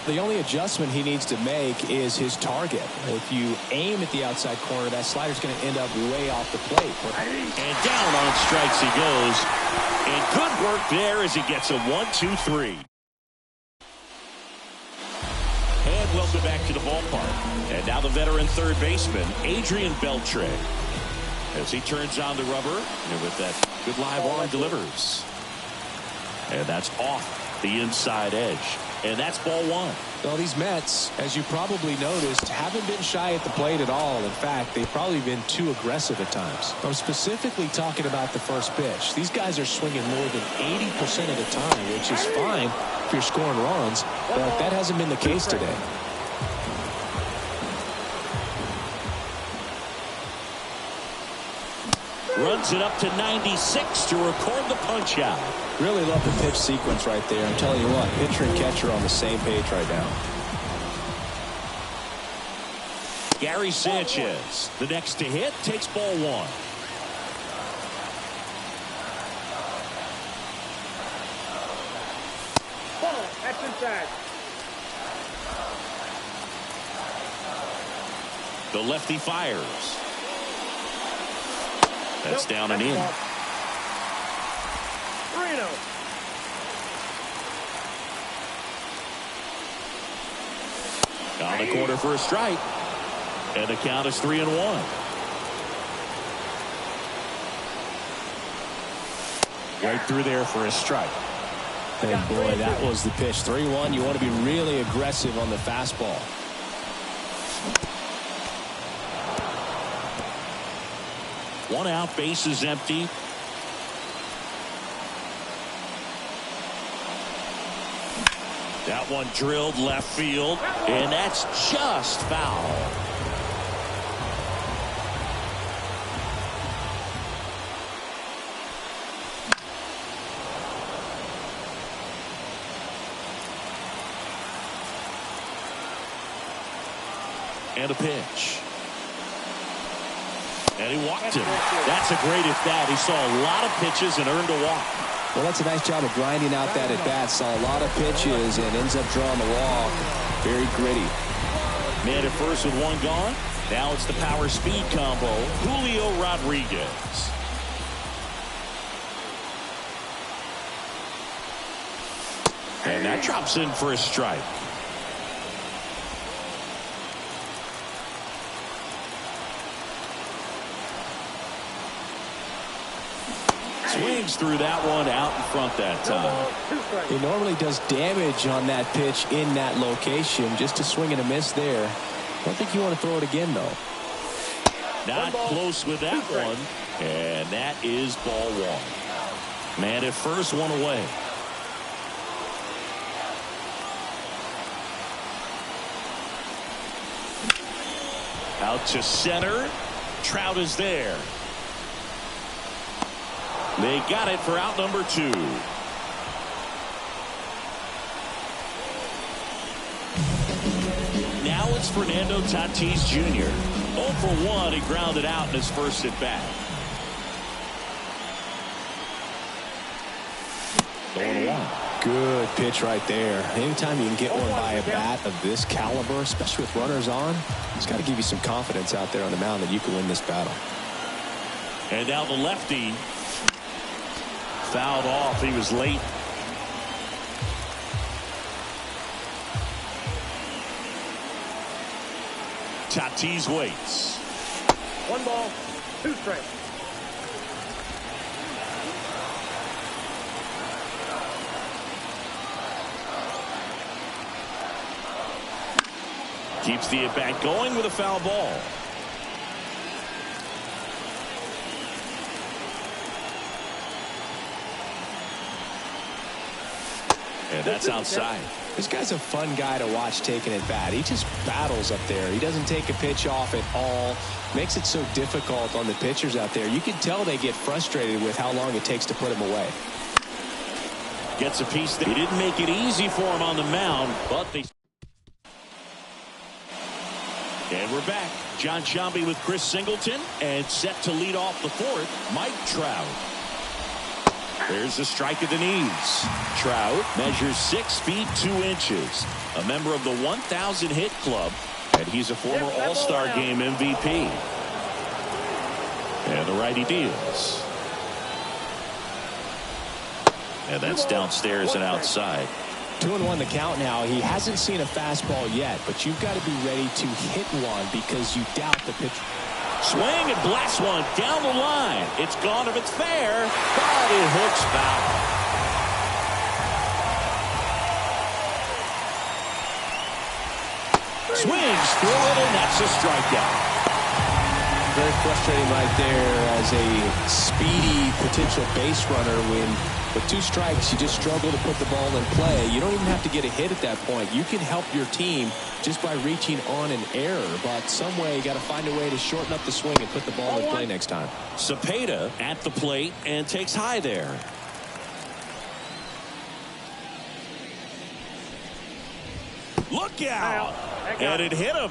The only adjustment he needs to make is his target. If you aim at the outside corner, that slider's going to end up way off the plate. And down on strikes he goes. And good work there as he gets a 1-2-3. And welcome back to the ballpark. And now the veteran third baseman, Adrian Beltre. As he turns on the rubber, and with that good live arm delivers. And that's off the inside edge. And that's ball 1. Well, these Mets, as you probably noticed, haven't been shy at the plate at all. In fact, they've probably been too aggressive at times. I'm specifically talking about the first pitch. These guys are swinging more than 80% of the time, which is fine if you're scoring runs, but that hasn't been the case today. Runs it up to 96 to record the punch out. Really love the pitch sequence right there. I'm telling you what, pitcher and catcher are on the same page right now. Gary Sanchez, the next to hit, takes ball 1. Ball, that's inside. The lefty fires. That's down and in. 3-0. On the corner for a strike. And the count is 3-1. Right through there for a strike. And boy, that was the pitch. 3-1. You want to be really aggressive on the fastball. One out, base is empty. That one drilled left field, and that's just foul. And a pitch. And he walked him. That's a great at-bat. He saw a lot of pitches and earned a walk. Well, that's a nice job of grinding out that at-bat. Saw a lot of pitches and ends up drawing the walk. Very gritty. Man at first with 1 gone. Now it's the power speed combo. Julio Rodriguez. And that drops in for a strike. Swings through that one out in front that time. He normally does damage on that pitch in that location. Just a swing and a miss there. I don't think you want to throw it again, though. Not close with that one. And that is ball 1. Man at first, 1 away. Out to center. Trout is there. They got it for out number 2. Now it's Fernando Tatis Jr. 0 for 1. He grounded out in his first at bat. 0-1. Good pitch right there. Anytime you can get one by a bat of this caliber, especially with runners on, it's got to give you some confidence out there on the mound that you can win this battle. And now the lefty fouled off. He was late. Tatis waits. 1 ball, 2 strikes. Keeps the at bat going with a foul ball. And that's outside. This guy's a fun guy to watch taking at bat. He just battles up there. He doesn't take a pitch off at all. Makes it so difficult on the pitchers out there. You can tell they get frustrated with how long it takes to put him away. Gets a piece. He didn't make it easy for him on the mound, but they. And we're back. John Sciambi with Chris Singleton, and set to lead off the 4th, Mike Trout. There's the strike at the knees. Trout measures 6 feet 2 inches, a member of the 1,000 hit club, and he's a former All-Star Game MVP. And the righty deals. And that's downstairs and outside. 2-1 the count now. He hasn't seen a fastball yet, but you've got to be ready to hit one because you doubt the pitch. Swing and blast one down the line. It's gone if it's fair, but it hooks foul. Swings through it, and that's a strikeout. Very frustrating right there as a speedy potential base runner when with 2 strikes you just struggle to put the ball in play. You don't even have to get a hit at that point. You can help your team just by reaching on an error, but some way you got to find a way to shorten up the swing and put the ball in play next time. Cepeda at the plate and takes high there. Look out! And it hit him.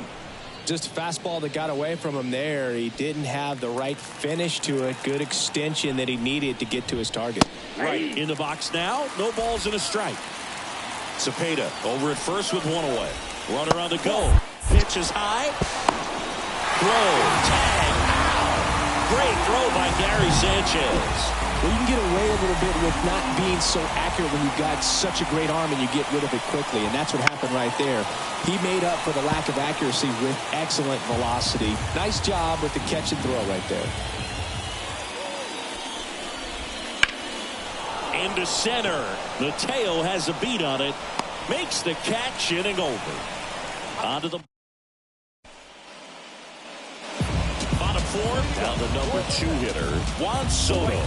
Just a fastball that got away from him there. He didn't have the right finish to it. Good extension that he needed to get to his target. Right in the box now. No balls and a strike. Cepeda over at first with 1 away. Runner on the go. Pitch is high. Throw. Tag. Great throw by Gary Sanchez. Well, you can get away a little bit with not being so accurate when you've got such a great arm and you get rid of it quickly, and that's what happened right there. He made up for the lack of accuracy with excellent velocity. Nice job with the catch and throw right there. Into center. Mateo has a beat on it. Makes the catch, inning over. Onto the bottom 4. Now the number 2 hitter, Juan Soto.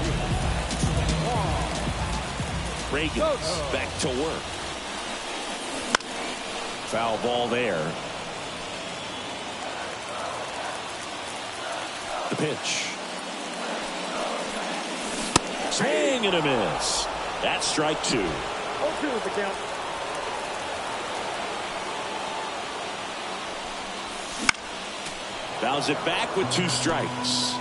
Reagan's back to work. Foul ball there. The pitch. Swing and a miss. That's strike 2. 0-2 is the count. Fouls it back with 2 strikes.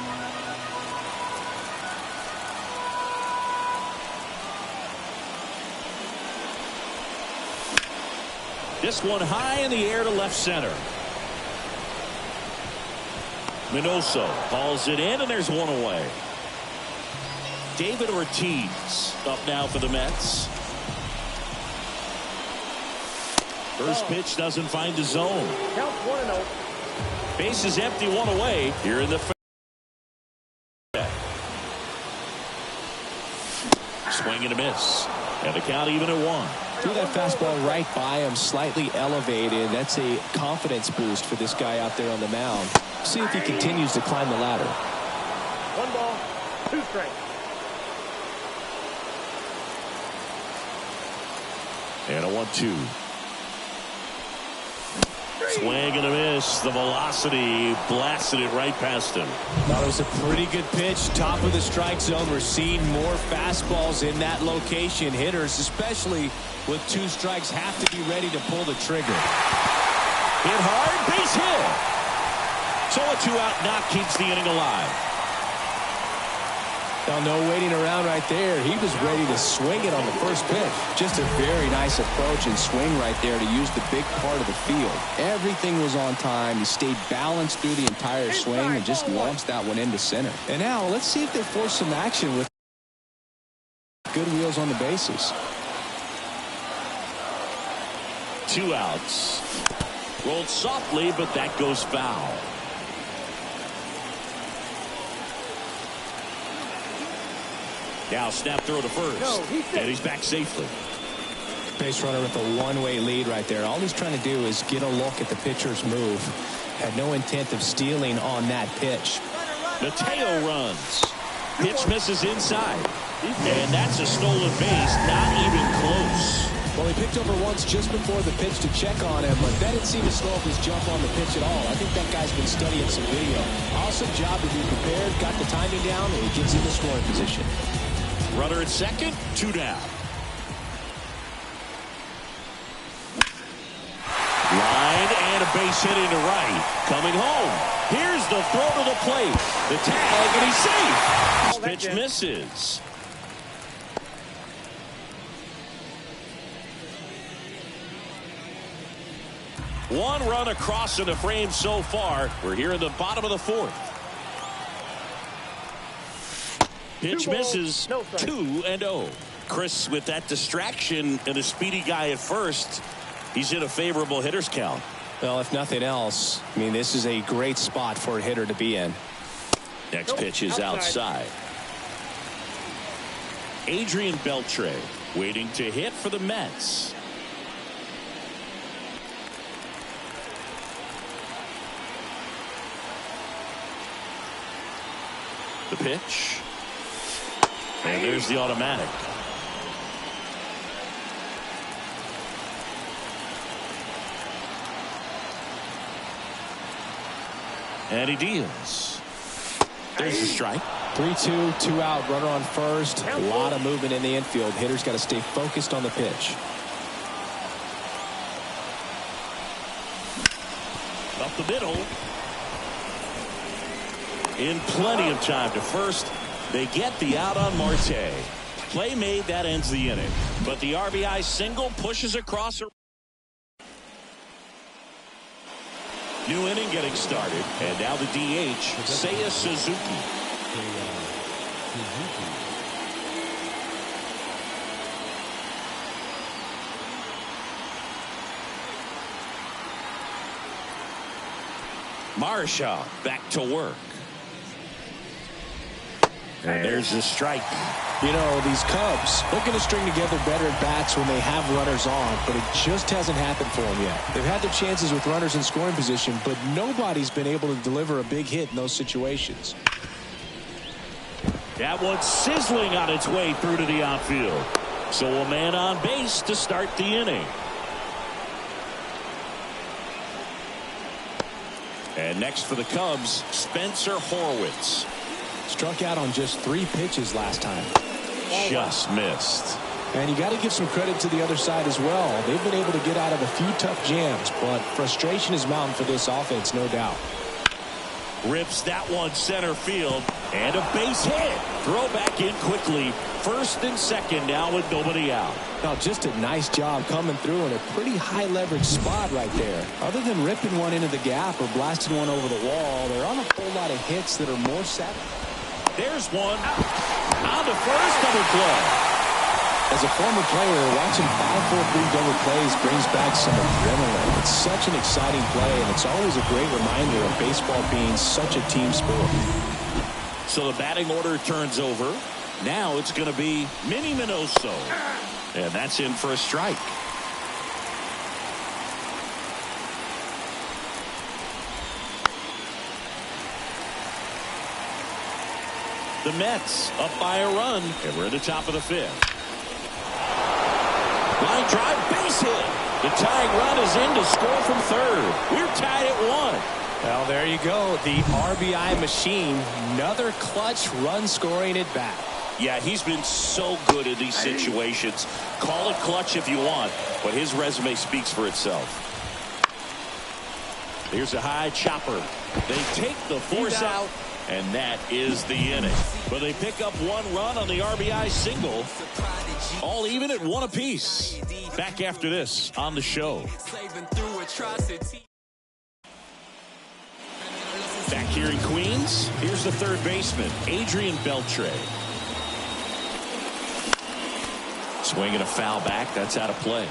This one high in the air to left center. Minoso hauls it in, and there's 1 away. David Ortiz up now for the Mets. First pitch doesn't find the zone. Count 1-0. Base is empty, 1 away here in the swing and a miss, and the count even at 1. Threw that fastball right by him, slightly elevated. That's a confidence boost for this guy out there on the mound. See if he continues to climb the ladder. 1 ball, 2 strikes. And a 1-2. Swing and a miss. The velocity blasted it right past him. That was a pretty good pitch. Top of the strike zone. We're seeing more fastballs in that location. Hitters, especially with 2 strikes, have to be ready to pull the trigger. Hit hard, base hit. So a 2-out knock keeps the inning alive. Now, no waiting around right there. He was ready to swing it on the first pitch. Just a very nice approach and swing right there to use the big part of the field. Everything was on time. He stayed balanced through the entire swing and just launched that one into center. And now let's see if they force some action with good wheels on the bases. 2 outs. Rolled softly, but that goes foul. Now snap throw to first. And he's back safely. Base runner with a one-way lead right there. All he's trying to do is get a look at the pitcher's move. Had no intent of stealing on that pitch. Mateo runs. Pitch misses inside. And that's a stolen base. Not even close. Well, he picked over once just before the pitch to check on him, but that didn't seem to slow up his jump on the pitch at all. I think that guy's been studying some video. Awesome job to be prepared, got the timing down, and he gets in the scoring position. Runner at second, 2 down. Line and a base hit into right. Coming home. Here's the throw to the plate. The tag, and he's safe. Pitch misses. One run across in the frame so far. We're here in the bottom of the 4th. Pitch misses. 2-0. Chris, with that distraction and a speedy guy at first, he's in a favorable hitter's count. Well, if nothing else, I mean, this is a great spot for a hitter to be in. Next pitch is outside. Adrian Beltre waiting to hit for the Mets. The pitch. And there's the automatic. And he deals. There's the strike. 3-2, 2 out, runner on first. A lot of movement in the infield. Hitter's got to stay focused on the pitch. Up the middle. In plenty of time to first. They get the out on Marte. Play made, that ends the inning. But the RBI single pushes across. New inning getting started. And now the DH, Seiya Suzuki. Marshaw back to work. And there's the strike. You know, these Cubs looking to string together better at bats when they have runners on, but it just hasn't happened for them yet. They've had their chances with runners in scoring position, but nobody's been able to deliver a big hit in those situations. That one's sizzling on its way through to the outfield. So a man on base to start the inning. And next for the Cubs, Spencer Horwitz. Struck out on just 3 pitches last time. Just missed. And you got to give some credit to the other side as well. They've been able to get out of a few tough jams, but frustration is mounting for this offense, no doubt. Rips that one center field, and a base hit. Throw back in quickly. First and second now with nobody out. Now, just a nice job coming through in a pretty high leverage spot right there. Other than ripping one into the gap or blasting one over the wall, there aren't a whole lot of hits that are more satisfying. There's one. On the first double play. As a former player, watching 5-4-3 double plays brings back some adrenaline. It's such an exciting play, and it's always a great reminder of baseball being such a team sport. So the batting order turns over. Now it's going to be Minnie Minoso. And that's in for a strike. The Mets up by a run, and we're at the top of the 5th. Line drive, base hit. The tying run is in to score from third. We're tied at 1. Well, there you go. The RBI machine. Another clutch run scoring at bat. Yeah, he's been so good in these situations. Call it clutch if you want, but his resume speaks for itself. Here's a high chopper. They take the force out, and that is the inning. But they pick up 1 run on the RBI single. All even at 1 apiece. Back after this on the show. Back here in Queens, here's the third baseman, Adrian Beltre. Swinging a foul back. That's out of play.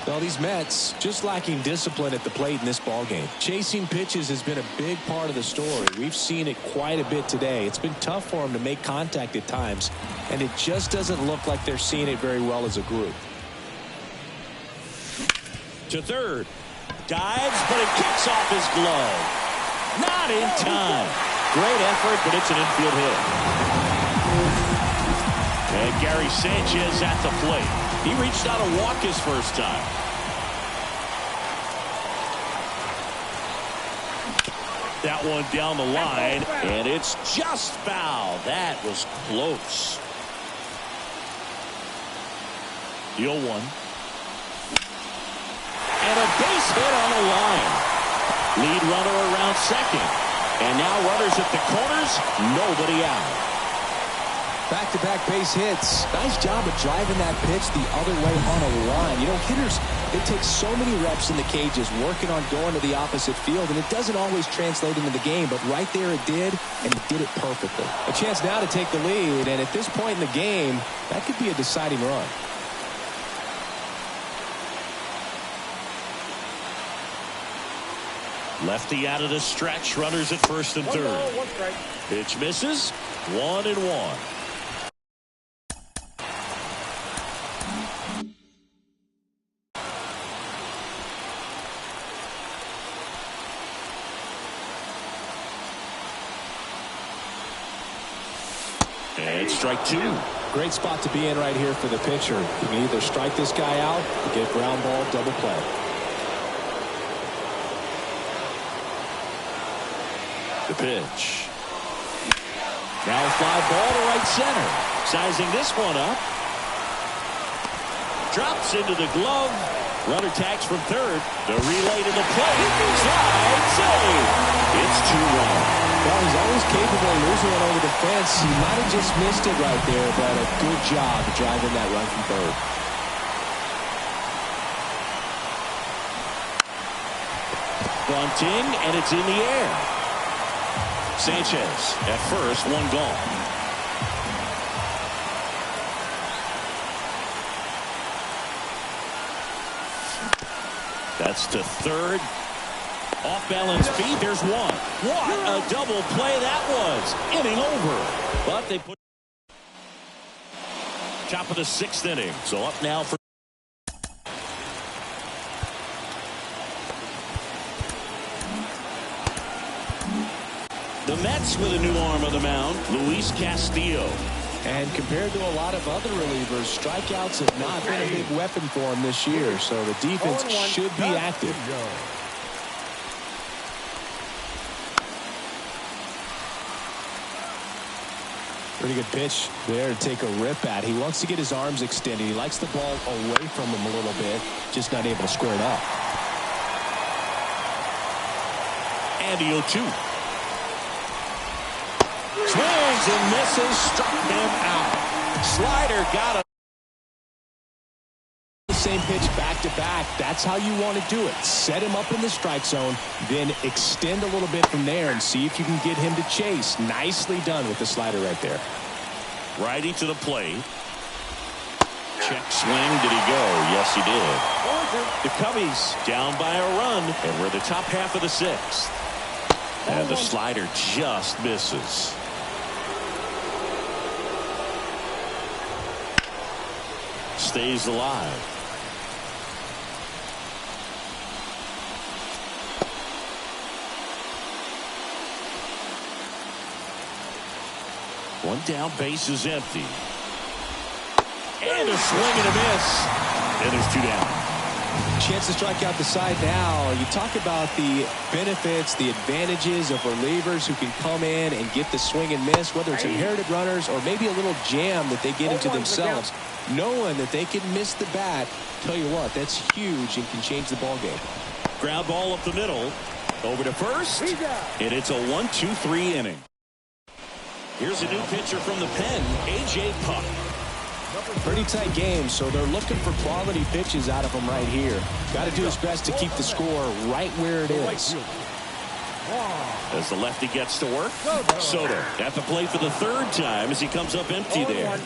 Well, these Mets just lacking discipline at the plate in this ballgame. Chasing pitches has been a big part of the story. We've seen it quite a bit today. It's been tough for them to make contact at times, and it just doesn't look like they're seeing it very well as a group. To third. Dives, but it kicks off his glove. Not in time. Great effort, but it's an infield hit. And Gary Sanchez at the plate. He reached out to walk his first time. That one down the line, and it's just foul. That was close. The 0-1. And a base hit on the line. Lead runner around second. And now runners at the corners, nobody out. Back-to-back base hits. Nice job of driving that pitch the other way on a line. You know, hitters, they take so many reps in the cages working on going to the opposite field, and it doesn't always translate into the game, but right there it did, and it did it perfectly. A chance now to take the lead, and at this point in the game, that could be a deciding run. Lefty out of the stretch. Runners at first and third. 1 ball, 1 strike. Pitch misses. 1-1. And strike 2. Great spot to be in right here for the pitcher. You can either strike this guy out or get ground ball, double play. The pitch. Now a fly ball to right center. Sizing this one up. Drops into the glove. Runner tags from third. The relay to the plate. Slide save. It's 2-1. Well, he's always capable of losing one over the fence. He might have just missed it right there, but a good job of driving that run from third. Bunting, and it's in the air. Sanchez at first, 1 gone. That's to third. Off balance feet. There's 1. What a double play that was. Inning over. But they put top of the 6th inning. So up now for the Mets with a new arm on the mound, Luis Castillo. And compared to a lot of other relievers, strikeouts have not been a big weapon for him this year, so the defense should be active. Pretty good pitch there to take a rip at. He wants to get his arms extended. He likes the ball away from him a little bit, just not able to square it up. And the 0-2. Swings and misses, struck him out. Slider got him. Same pitch back to back. That's how you want to do it. Set him up in the strike zone, then extend a little bit from there and see if you can get him to chase. Nicely done with the slider right there. Righty to the plate. Check swing. Did he go? Yes, he did. The Cubbies down by a run, and we're the top half of the 6th. And the slider just misses. Stays alive. One down, base is empty. And a swing and a miss. And there's 2 down. Chance to strike out the side now. You talk about the benefits, the advantages of relievers who can come in and get the swing and miss, whether it's inherited runners or maybe a little jam that they get into themselves. Knowing that they can miss the bat, tell you what, that's huge and can change the ball game. Ground ball up the middle. Over to first. And it's a 1-2-3 inning. Here's a new pitcher from the pen, A.J. Puck. Pretty tight game, so they're looking for quality pitches out of him right here. Got to do his best to keep the score right where it is. As the lefty gets to work, Soto at the plate for the 3rd time as he comes up empty there.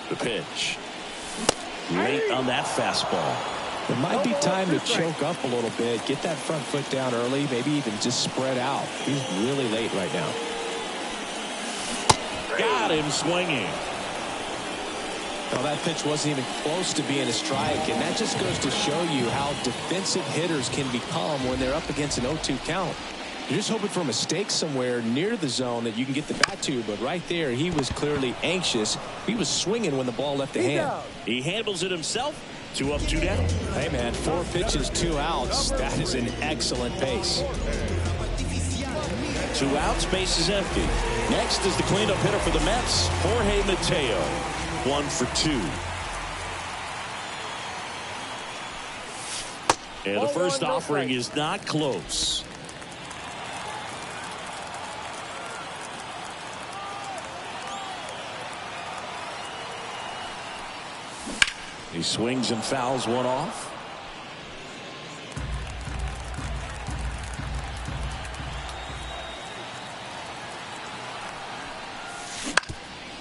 The pitch. Late on that fastball. It might be time to choke up a little bit, get that front foot down early, maybe even just spread out. He's really late right now. Got him swinging. Well, that pitch wasn't even close to being a strike, and that just goes to show you how defensive hitters can become when they're up against an 0-2 count. You're just hoping for a mistake somewhere near the zone that you can get the bat to, but right there, he was clearly anxious. He was swinging when the ball left the hand. He handles it himself. 2 up, 2 down. Hey, man, 4 pitches, 2 outs. That is an excellent pace. 2 outs, base is empty. Next is the cleanup hitter for the Mets, Jorge Mateo. 1 for 2. And the first offering is not close. He swings and fouls one off.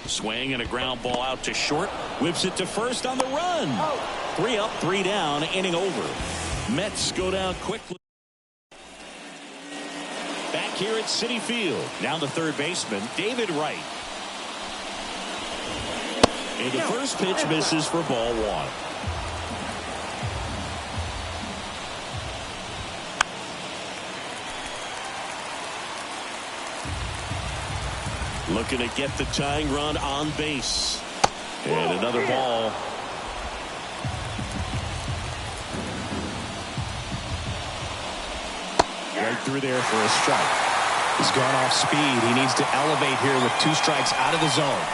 Swing and a ground ball out to short. Whips it to first on the run. 3 up, 3 down, inning over. Mets go down quickly. Back here at Citi Field. Now the third baseman, David Wright. And the first pitch misses for ball 1. Looking to get the tying run on base. And another ball. Right through there for a strike. He's gone off speed. He needs to elevate here with 2 strikes out of the zone.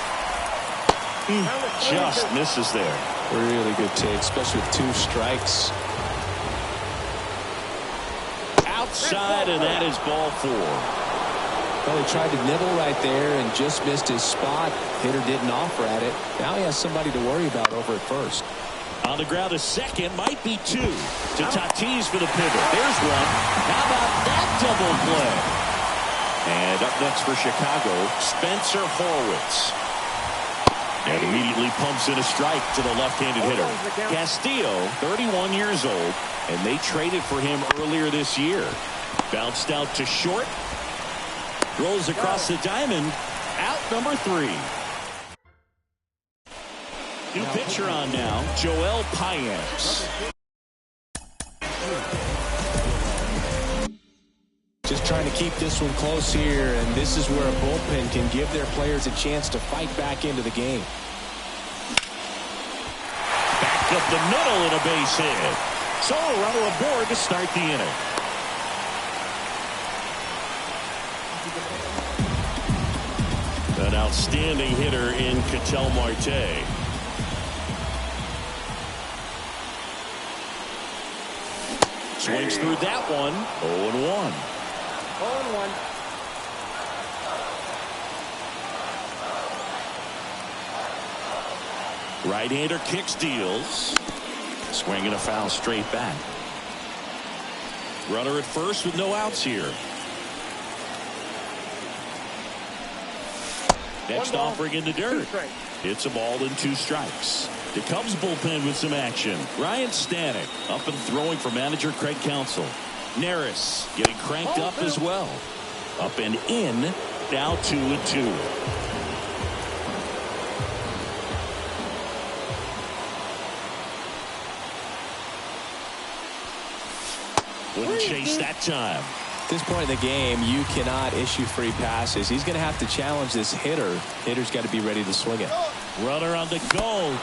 Just misses there. Really good take, especially with 2 strikes. Outside, and that is ball 4. Well, he tried to nibble right there and just missed his spot. Hitter didn't offer at it. Now he has somebody to worry about over at first. On the ground, a second, might be 2. To Tatis for the pivot. There's 1. How about that double play? And up next for Chicago, Spencer Horwitz. And immediately pumps in a strike to the left-handed hitter. Castillo, 31 years old, and they traded for him earlier this year. Bounced out to short. Rolls across the diamond. Out number 3. New pitcher on now, Joel Payamps. Just trying to keep this one close here, and this is where a bullpen can give their players a chance to fight back into the game. Back up the middle and a base hit. So a runner aboard to start the inning. An outstanding hitter in Ketel Marte. Swings through that one. 0-1. 0-1. Right-hander kicks, deals. Swing and a foul straight back. Runner at first with no outs here. Next offering in the dirt. It's a ball and 2 strikes. The Cubs bullpen with some action. Ryan Stanek up and throwing for manager Craig Counsell. Neris getting cranked up as well. Up and in. Now 2-2. Wouldn't chase that time. At this point in the game, you cannot issue free passes. He's going to have to challenge this hitter. Hitter's got to be ready to swing it. Runner on the go.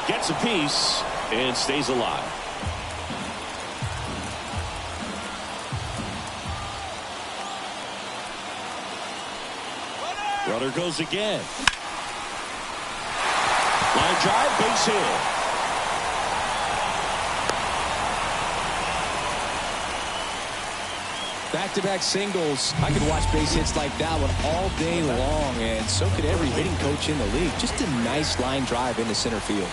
Gets a piece and stays alive. Runner goes again. Line drive, base hit. Back-to-back singles. I could watch base hits like that one all day long, and so could every hitting coach in the league. Just a nice line drive into center field.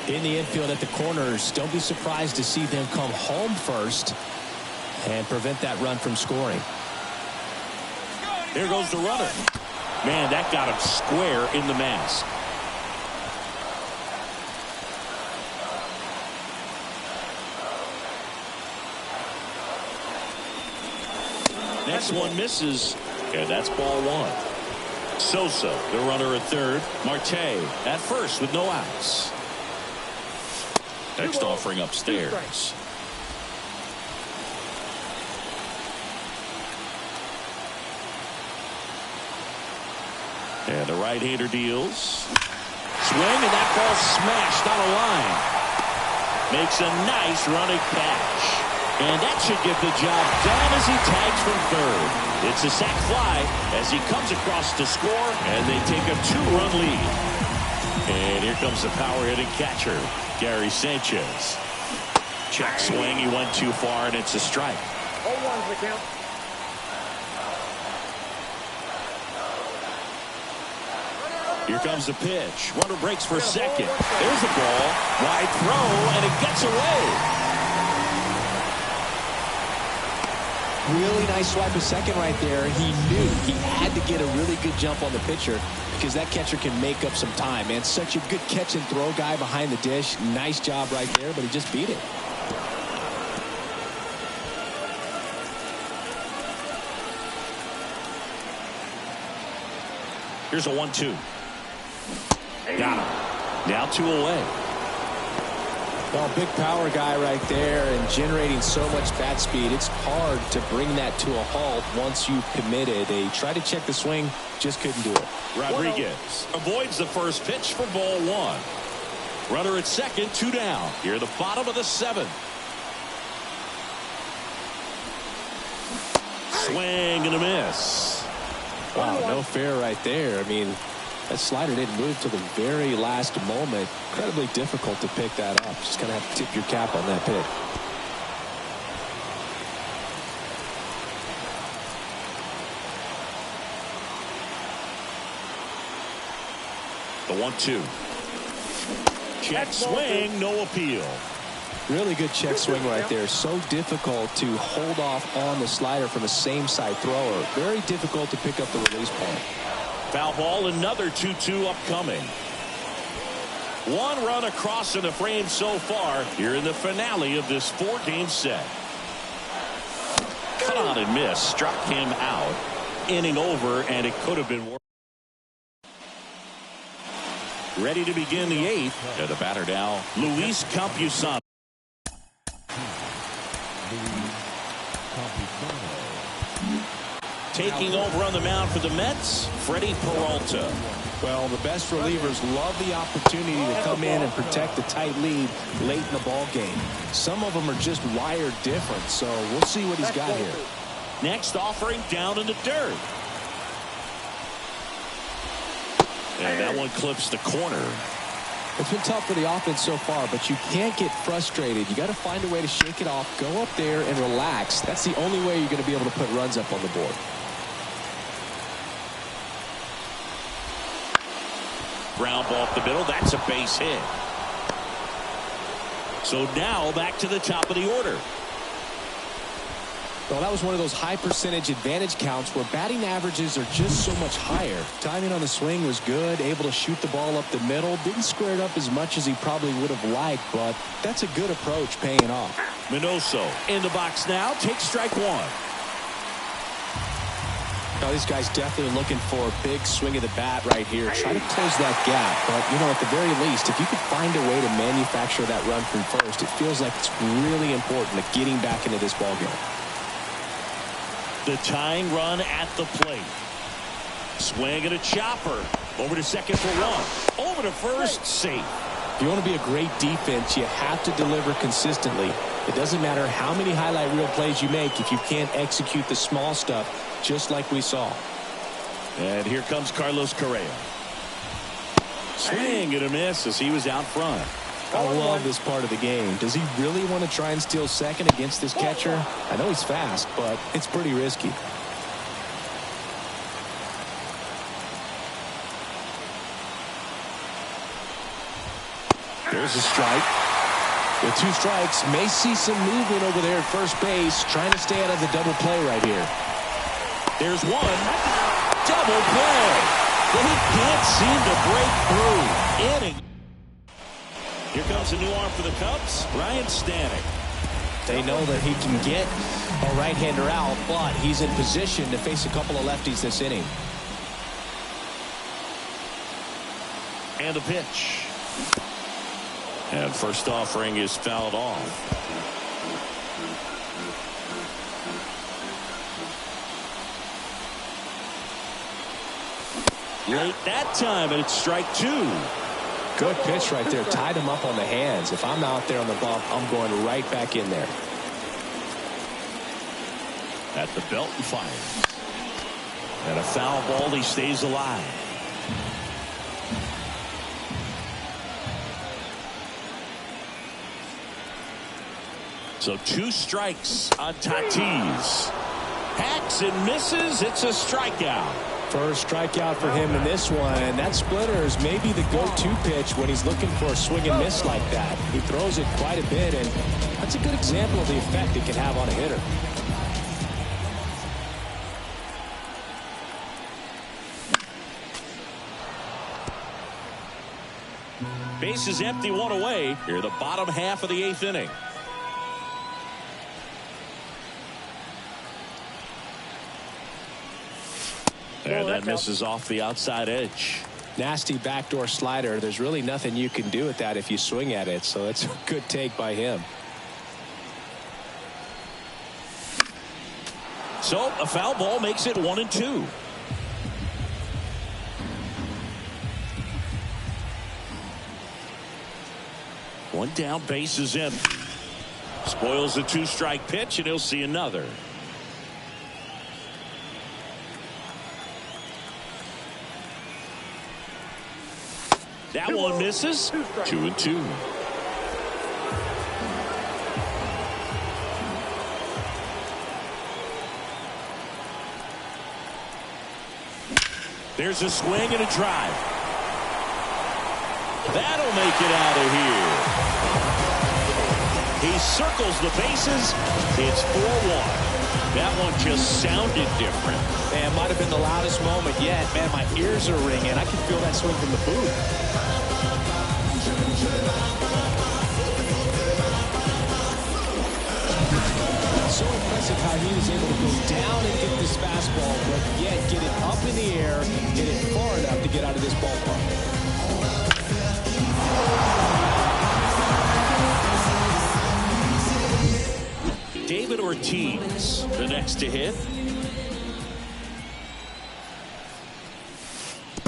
In the infield at the corners, don't be surprised to see them come home first and prevent that run from scoring. Here goes the runner. Man, that got him square in the mask. Next one misses, and that's ball one. Sosa, the runner at third. Marte at first with no outs. Next offering upstairs. And the right-hander deals. Swing, and that ball smashed on a line. Makes a nice running catch. And that should get the job done as he tags from third. It's a sac fly as he comes across to score, and they take a 2-run lead. And here comes the power-hitting catcher, Gary Sanchez. Check swing, he went too far, and it's a strike. 0-1's the count. Here comes the pitch. Runner breaks for second. There's a ball. Wide throw, and it gets away. Really nice swipe of second right there. He knew he had to get a really good jump on the pitcher because that catcher can make up some time. Man, such a good catch and throw guy behind the dish. Nice job right there, but he just beat it. Here's a 1-2. Got him. Now 2 away. Well, big power guy right there and generating so much bat speed. It's hard to bring that to a halt once you've committed. They tried to check the swing, just couldn't do it. Rodriguez avoids the first pitch for ball one. Runner at second, 2 down. Here the bottom of the 7th. Swing and a miss. Wow, no fair right there. I mean, that slider didn't move till the very last moment. Incredibly difficult to pick that up. Just kind of have to tip your cap on that pick. The 1-2. Check swing, no appeal. Really good check swing right there. So difficult to hold off on the slider from a same side thrower. Very difficult to pick up the release point. Foul ball, another 2-2 upcoming. 1 run across in the frame so far here in the finale of this 4-game set. Cut on and miss, struck him out. Inning over, and it could have been worse. Ready to begin the 8th. And the batter now, Luis Campusano. Taking over on the mound for the Mets, Freddie Peralta. Well, the best relievers love the opportunity to come in and protect the tight lead late in the ball game. Some of them are just wired different, so we'll see what he's got here. Next offering down in the dirt. And that one clips the corner. It's been tough for the offense so far, but you can't get frustrated. You got to find a way to shake it off, go up there and relax. That's the only way you're going to be able to put runs up on the board. Ground ball up the middle. That's a base hit. So now back to the top of the order. Well, that was one of those high percentage advantage counts where batting averages are just so much higher. Timing on the swing was good, able to shoot the ball up the middle. Didn't square it up as much as he probably would have liked, but that's a good approach paying off. Minoso in the box now, takes strike 1. Now, this guy's definitely looking for a big swing of the bat right here. Try to close that gap. But, you know, at the very least, if you could find a way to manufacture that run from first, it feels like it's really important to getting back into this ballgame. The tying run at the plate. Swing and a chopper. Over to second for one. Over to first, safe. If you want to be a great defense, you have to deliver consistently. It doesn't matter how many highlight reel plays you make if you can't execute the small stuff, just like we saw. And here comes Carlos Correa. Swing and a miss as he was out front. I love this part of the game. Does he really want to try and steal second against this catcher? I know he's fast, but it's pretty risky. There's a strike. With 2 strikes, may see some movement over there at first base, trying to stay out of the double play right here. There's one. Double play. But he can't seem to break through. Inning. Here comes a new arm for the Cubs, Ryan Stanek. They know that he can get a right-hander out, but he's in position to face a couple of lefties this inning. And a pitch. And first offering is fouled off. Late that time, and it's strike 2. Good pitch right there. Tied him up on the hands. If I'm out there on the bump, I'm going right back in there. At the belt and fires. And a foul ball. He stays alive. So 2 strikes on Tatis. Hacks and misses. It's a strikeout. First strikeout for him in this one, and that splitter is maybe the go-to pitch when he's looking for a swing and miss like that. He throws it quite a bit, and that's a good example of the effect it can have on a hitter. Base is empty, 1 away. Here the bottom half of the 8th inning. And that misses off the outside edge. Nasty backdoor slider. There's really nothing you can do with that if you swing at it, so it's a good take by him. So a foul ball makes it 1-2. One down, base is empty. Spoils the 2-strike pitch, and he'll see another. That one misses. 2-2. There's a swing and a drive. That'll make it out of here. He circles the bases. It's 4-1. That one just sounded different. Man, might have been the loudest moment yet. Man, my ears are ringing. I can feel that swing from the booth. So impressive how he was able to go down and get this fastball, but yet get it up in the air, get it far enough to get out of this ballpark. David Ortiz, the next to hit.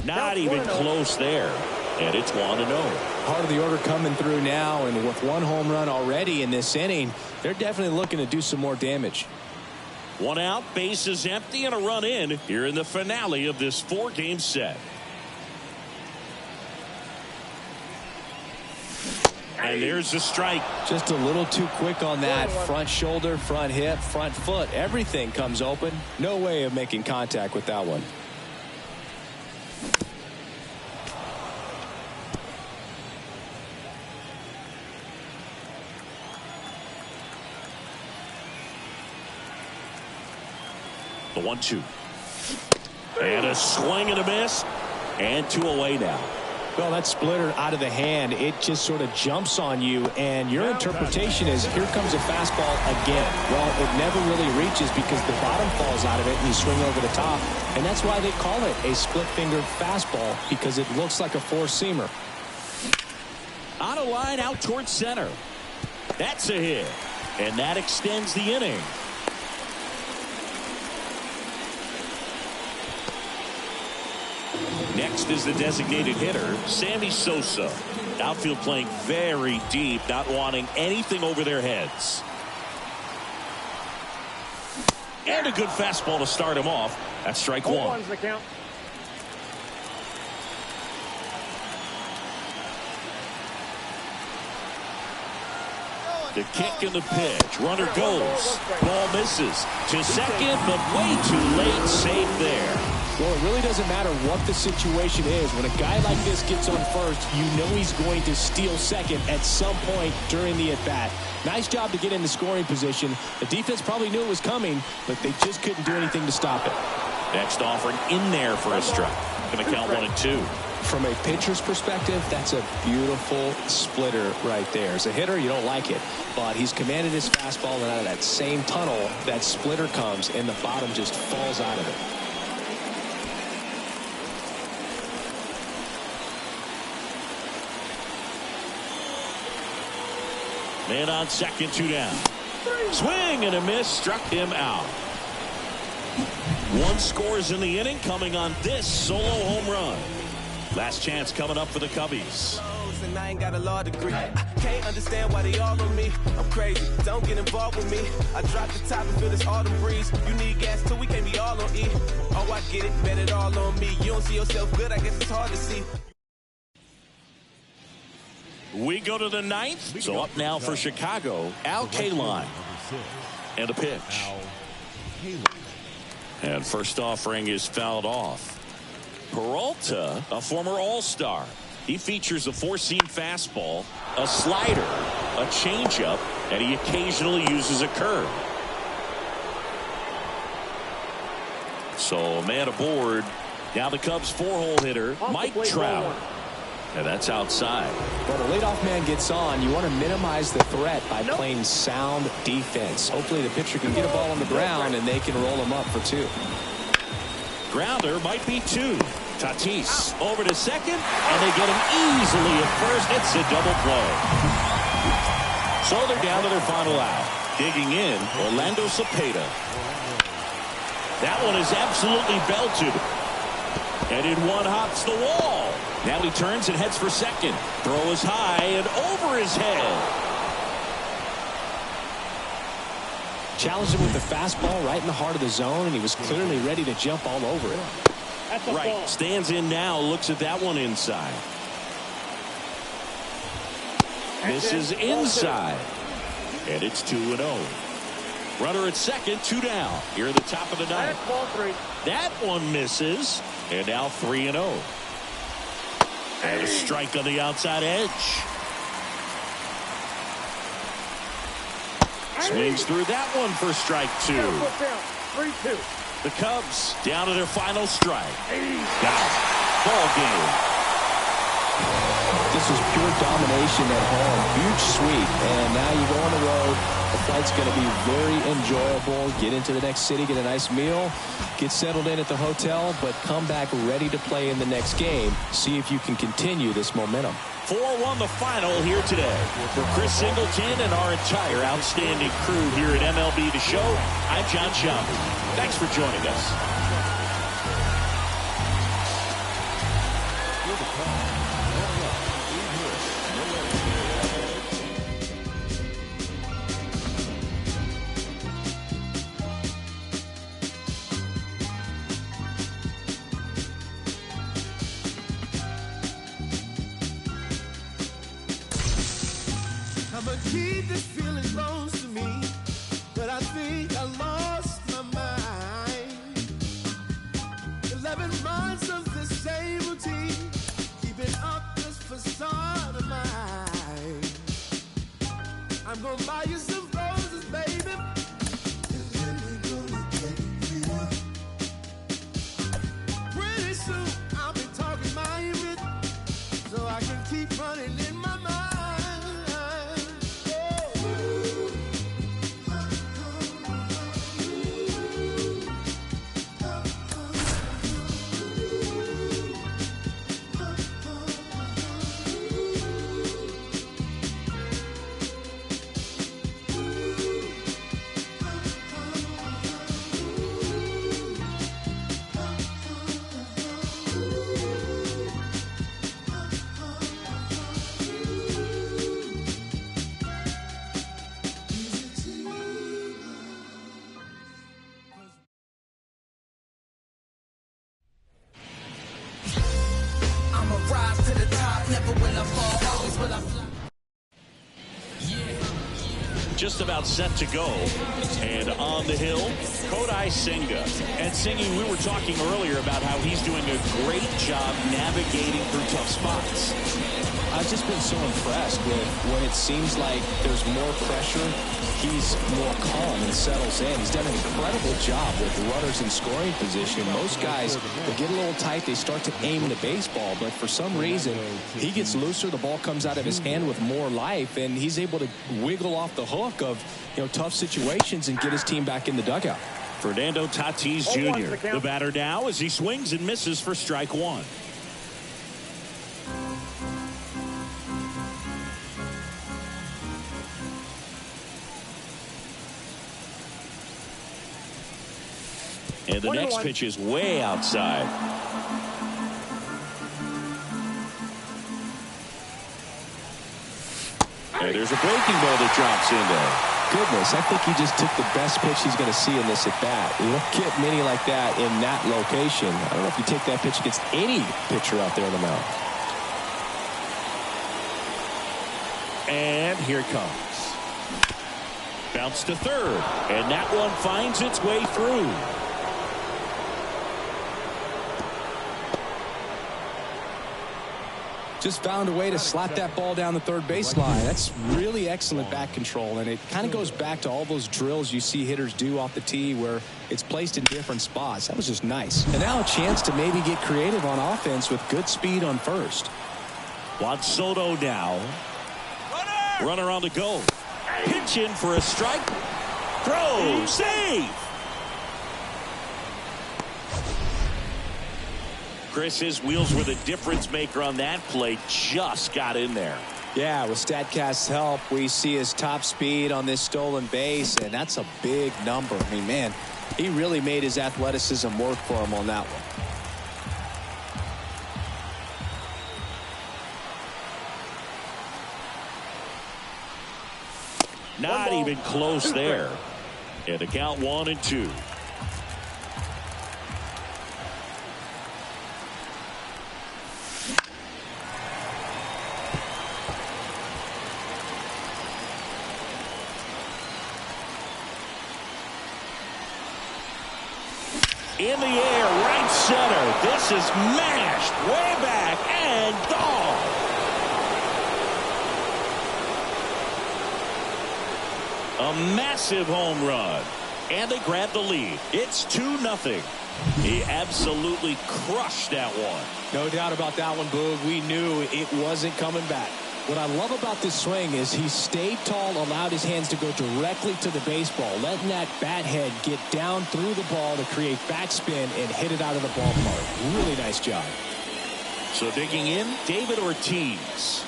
Not even close there. And it's 1-0. Part of the order coming through now, and with 1 home run already in this inning, they're definitely looking to do some more damage. 1 out, base is empty, and a run in here in the finale of this 4-game set. And there's the strike. Just a little too quick on that. Front shoulder, front hip, front foot. Everything comes open. No way of making contact with that one. The 1-2. And a swing and a miss. And 2 away now. Well, that splitter out of the hand, it just sort of jumps on you, and your interpretation is, here comes a fastball again. Well, it never really reaches because the bottom falls out of it and you swing over the top, and that's why they call it a split-fingered fastball, because it looks like a four-seamer. On a line out towards center. That's a hit, and that extends the inning. Next is the designated hitter, Sammy Sosa. Outfield playing very deep, not wanting anything over their heads. And a good fastball to start him off. That's strike one. The count. The kick and the pitch. Runner goes. Ball misses. To second, but way too late. Safe there. Well, it really doesn't matter what the situation is. When a guy like this gets on first, you know he's going to steal second at some point during the at-bat. Nice job to get in the scoring position. The defense probably knew it was coming, but they just couldn't do anything to stop it. Next offering in there for a strike. Going to count 1-2. From a pitcher's perspective, that's a beautiful splitter right there. As a hitter, you don't like it, but he's commanded his fastball, and out of that same tunnel, that splitter comes, and the bottom just falls out of it. Man on second, 2 down. Swing and a miss, struck him out. 1 scores in the inning, coming on this solo home run. Last chance coming up for the Cubbies. And I ain't got a law degree. I can't understand why they all on me. I'm crazy, don't get involved with me. I drop the top and feel this autumn breeze. You need gas too, we can't be all on E. Oh, I get it, bet it all on me. You don't see yourself good, I guess it's hard to see. We go to the 9th. So up now for Chicago, Al Kaline. And a pitch. And first offering is fouled off. Peralta, a former All-Star. He features a 4-seam fastball, a slider, a changeup, and he occasionally uses a curve. So a man aboard. Now the Cubs 4-hole hitter, Mike Trout. And that's outside. Well, the leadoff man gets on. You want to minimize the threat by playing sound defense. Hopefully the pitcher can get a ball on the ground and they can roll him up for 2. Grounder might be 2. Tatis over to second, and they get him easily at first. It's a double play. So they're down to their final out. Digging in, Orlando Cepeda. That one is absolutely belted. And in one hops the wall. Now he turns and heads for second. Throw is high and over his head. Challenged him with the fastball right in the heart of the zone, and he was clearly ready to jump all over it. Right, stands in now, looks at that one inside. This is inside. And it's 2-0. Runner at second, 2 down. Here at the top of the 9th. That one misses. And now 3-0. And a strike on the outside edge. Swings through that one for strike 2. 3-2. The Cubs down to their final strike. Got it. Ball game. This is pure domination at home. Huge sweep. And now you go on the road. The flight's going to be very enjoyable. Get into the next city, get a nice meal, get settled in at the hotel, but come back ready to play in the next game. See if you can continue this momentum. 4-1 the final here today. For Chris Singleton and our entire outstanding crew here at MLB The Show, I'm John Schaumburg. Thanks for joining us. I'ma keep this feeling close to me, but I think I lost my mind. 11 months of the same routine, keeping up this facade of mine. I'm gonna buy you some roses, baby, and then we're gonna get real. Pretty soon I'll be talking my image. keep running in my mind. Just about set to go, and on the hill, Kodai Senga. And Singing, we were talking earlier about how he's doing a great job navigating through tough spots. I've just been so impressed with when it seems like there's more pressure, he's more calm and settles in. He's done an incredible job with runners in scoring position. Most guys, they get a little tight, they start to aim the baseball, but for some reason, he gets looser, the ball comes out of his hand with more life, and he's able to wiggle off the hook of, tough situations and get his team back in the dugout. Fernando Tatis Jr., the batter now as he swings and misses for strike one. And the next pitch is way outside. And there's a breaking ball that drops in there. Goodness, I think he just took the best pitch he's going to see in this at-bat. You don't get many like that in that location. I don't know if you take that pitch against any pitcher out there on the mound. And here it comes. Bounce to third. And that one finds its way through. Just found a way to slap that ball down the third baseline. That's really excellent back control, and it kind of goes back to all those drills you see hitters do off the tee where it's placed in different spots. That was just nice. And now a chance to maybe get creative on offense with good speed on first. Juan Soto now. Runner on the go. Pitch in for a strike. Throw. Save. Chris, his wheels were the difference maker on that play. Just got in there. Yeah, with StatCast's help, we see his top speed on this stolen base, and that's a big number. I mean, man, he really made his athleticism work for him on that one. Not even close there. And the count 1-2. In the air, right center. This is mashed way back and gone. A massive home run. And they grab the lead. It's 2-0. He absolutely crushed that one. No doubt about that one, Boog. We knew it wasn't coming back. What I love about this swing is he stayed tall, allowed his hands to go directly to the baseball, letting that bat head get down through the ball to create backspin and hit it out of the ballpark. Really nice job. So digging in, David Ortiz.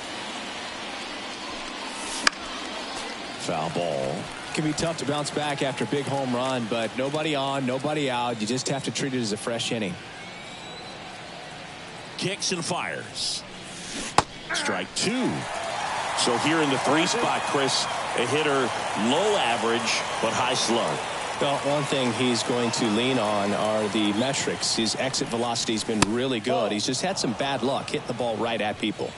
Foul ball. It can be tough to bounce back after a big home run, but nobody on, nobody out. You just have to treat it as a fresh inning. Kicks and fires. Strike two. So here in the 3 spot, Chris, a hitter low average but high slug. Well, one thing he's going to lean on are the metrics. His exit velocity has been really good. He's just had some bad luck hitting the ball right at people.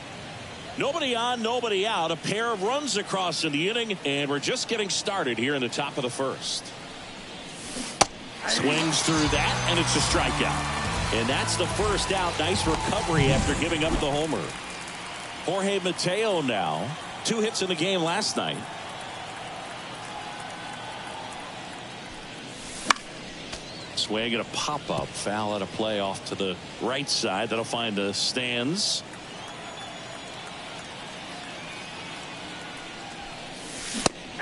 Nobody on, nobody out. A pair of runs across in the inning, and we're just getting started here in the top of the first. Swings through that, and it's a strikeout. And that's the first out. Nice recovery after giving up the homer. Jorge Mateo now. 2 hits in the game last night. Swing and a pop-up. Foul at a play off to the right side. That'll find the stands.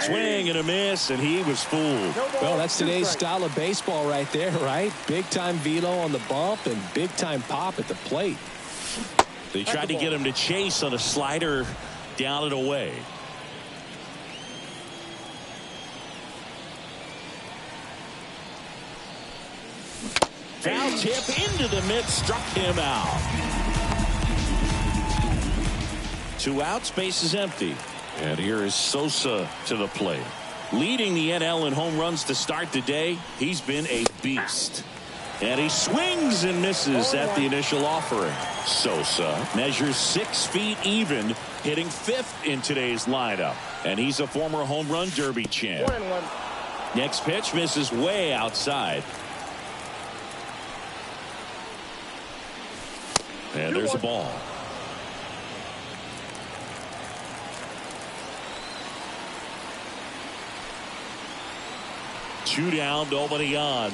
swing and a miss, and he was fooled. Well, that's today's style of baseball right there, right? Big-time velo on the bump and big-time pop at the plate. They tried to get him to chase on a slider down and away. Foul tip into the mid, struck him out. 2 outs, base is empty. And here is Sosa to the plate. Leading the NL in home runs to start the day. He's been a beast. And he swings and misses at the initial offering. Sosa measures 6 feet even, hitting 5th in today's lineup. And he's a former home run derby champ. Next pitch misses way outside. And there's a ball. Two down, nobody on.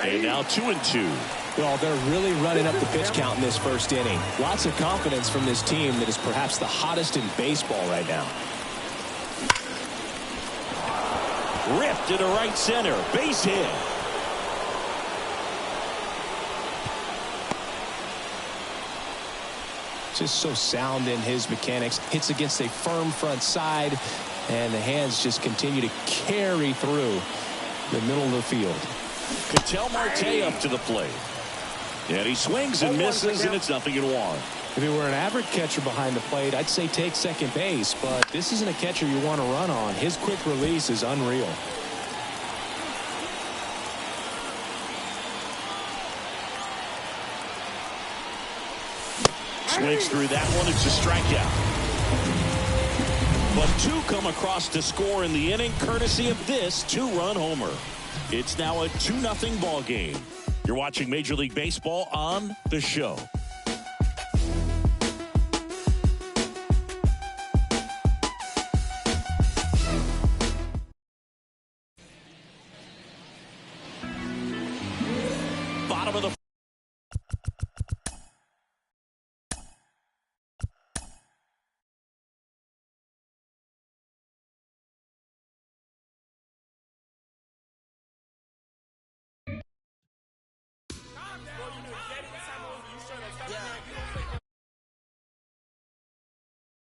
And now 2-2. Well, they're really running up the pitch count in this first inning. Lots of confidence from this team that is perhaps the hottest in baseball right now. Ripped into right center. Base hit. Just so sound in his mechanics. Hits against a firm front side, and the hands just continue to carry through the middle of the field. Ketel Marte up to the plate. And he swings and misses, and it's 0-1. If he were an average catcher behind the plate, I'd say take second base, but this isn't a catcher you want to run on. His quick release is unreal. Swings through that one. It's a strikeout. But 2 come across to score in the inning, courtesy of this 2-run homer. It's now a 2-0 ball game. You're watching Major League Baseball on The Show.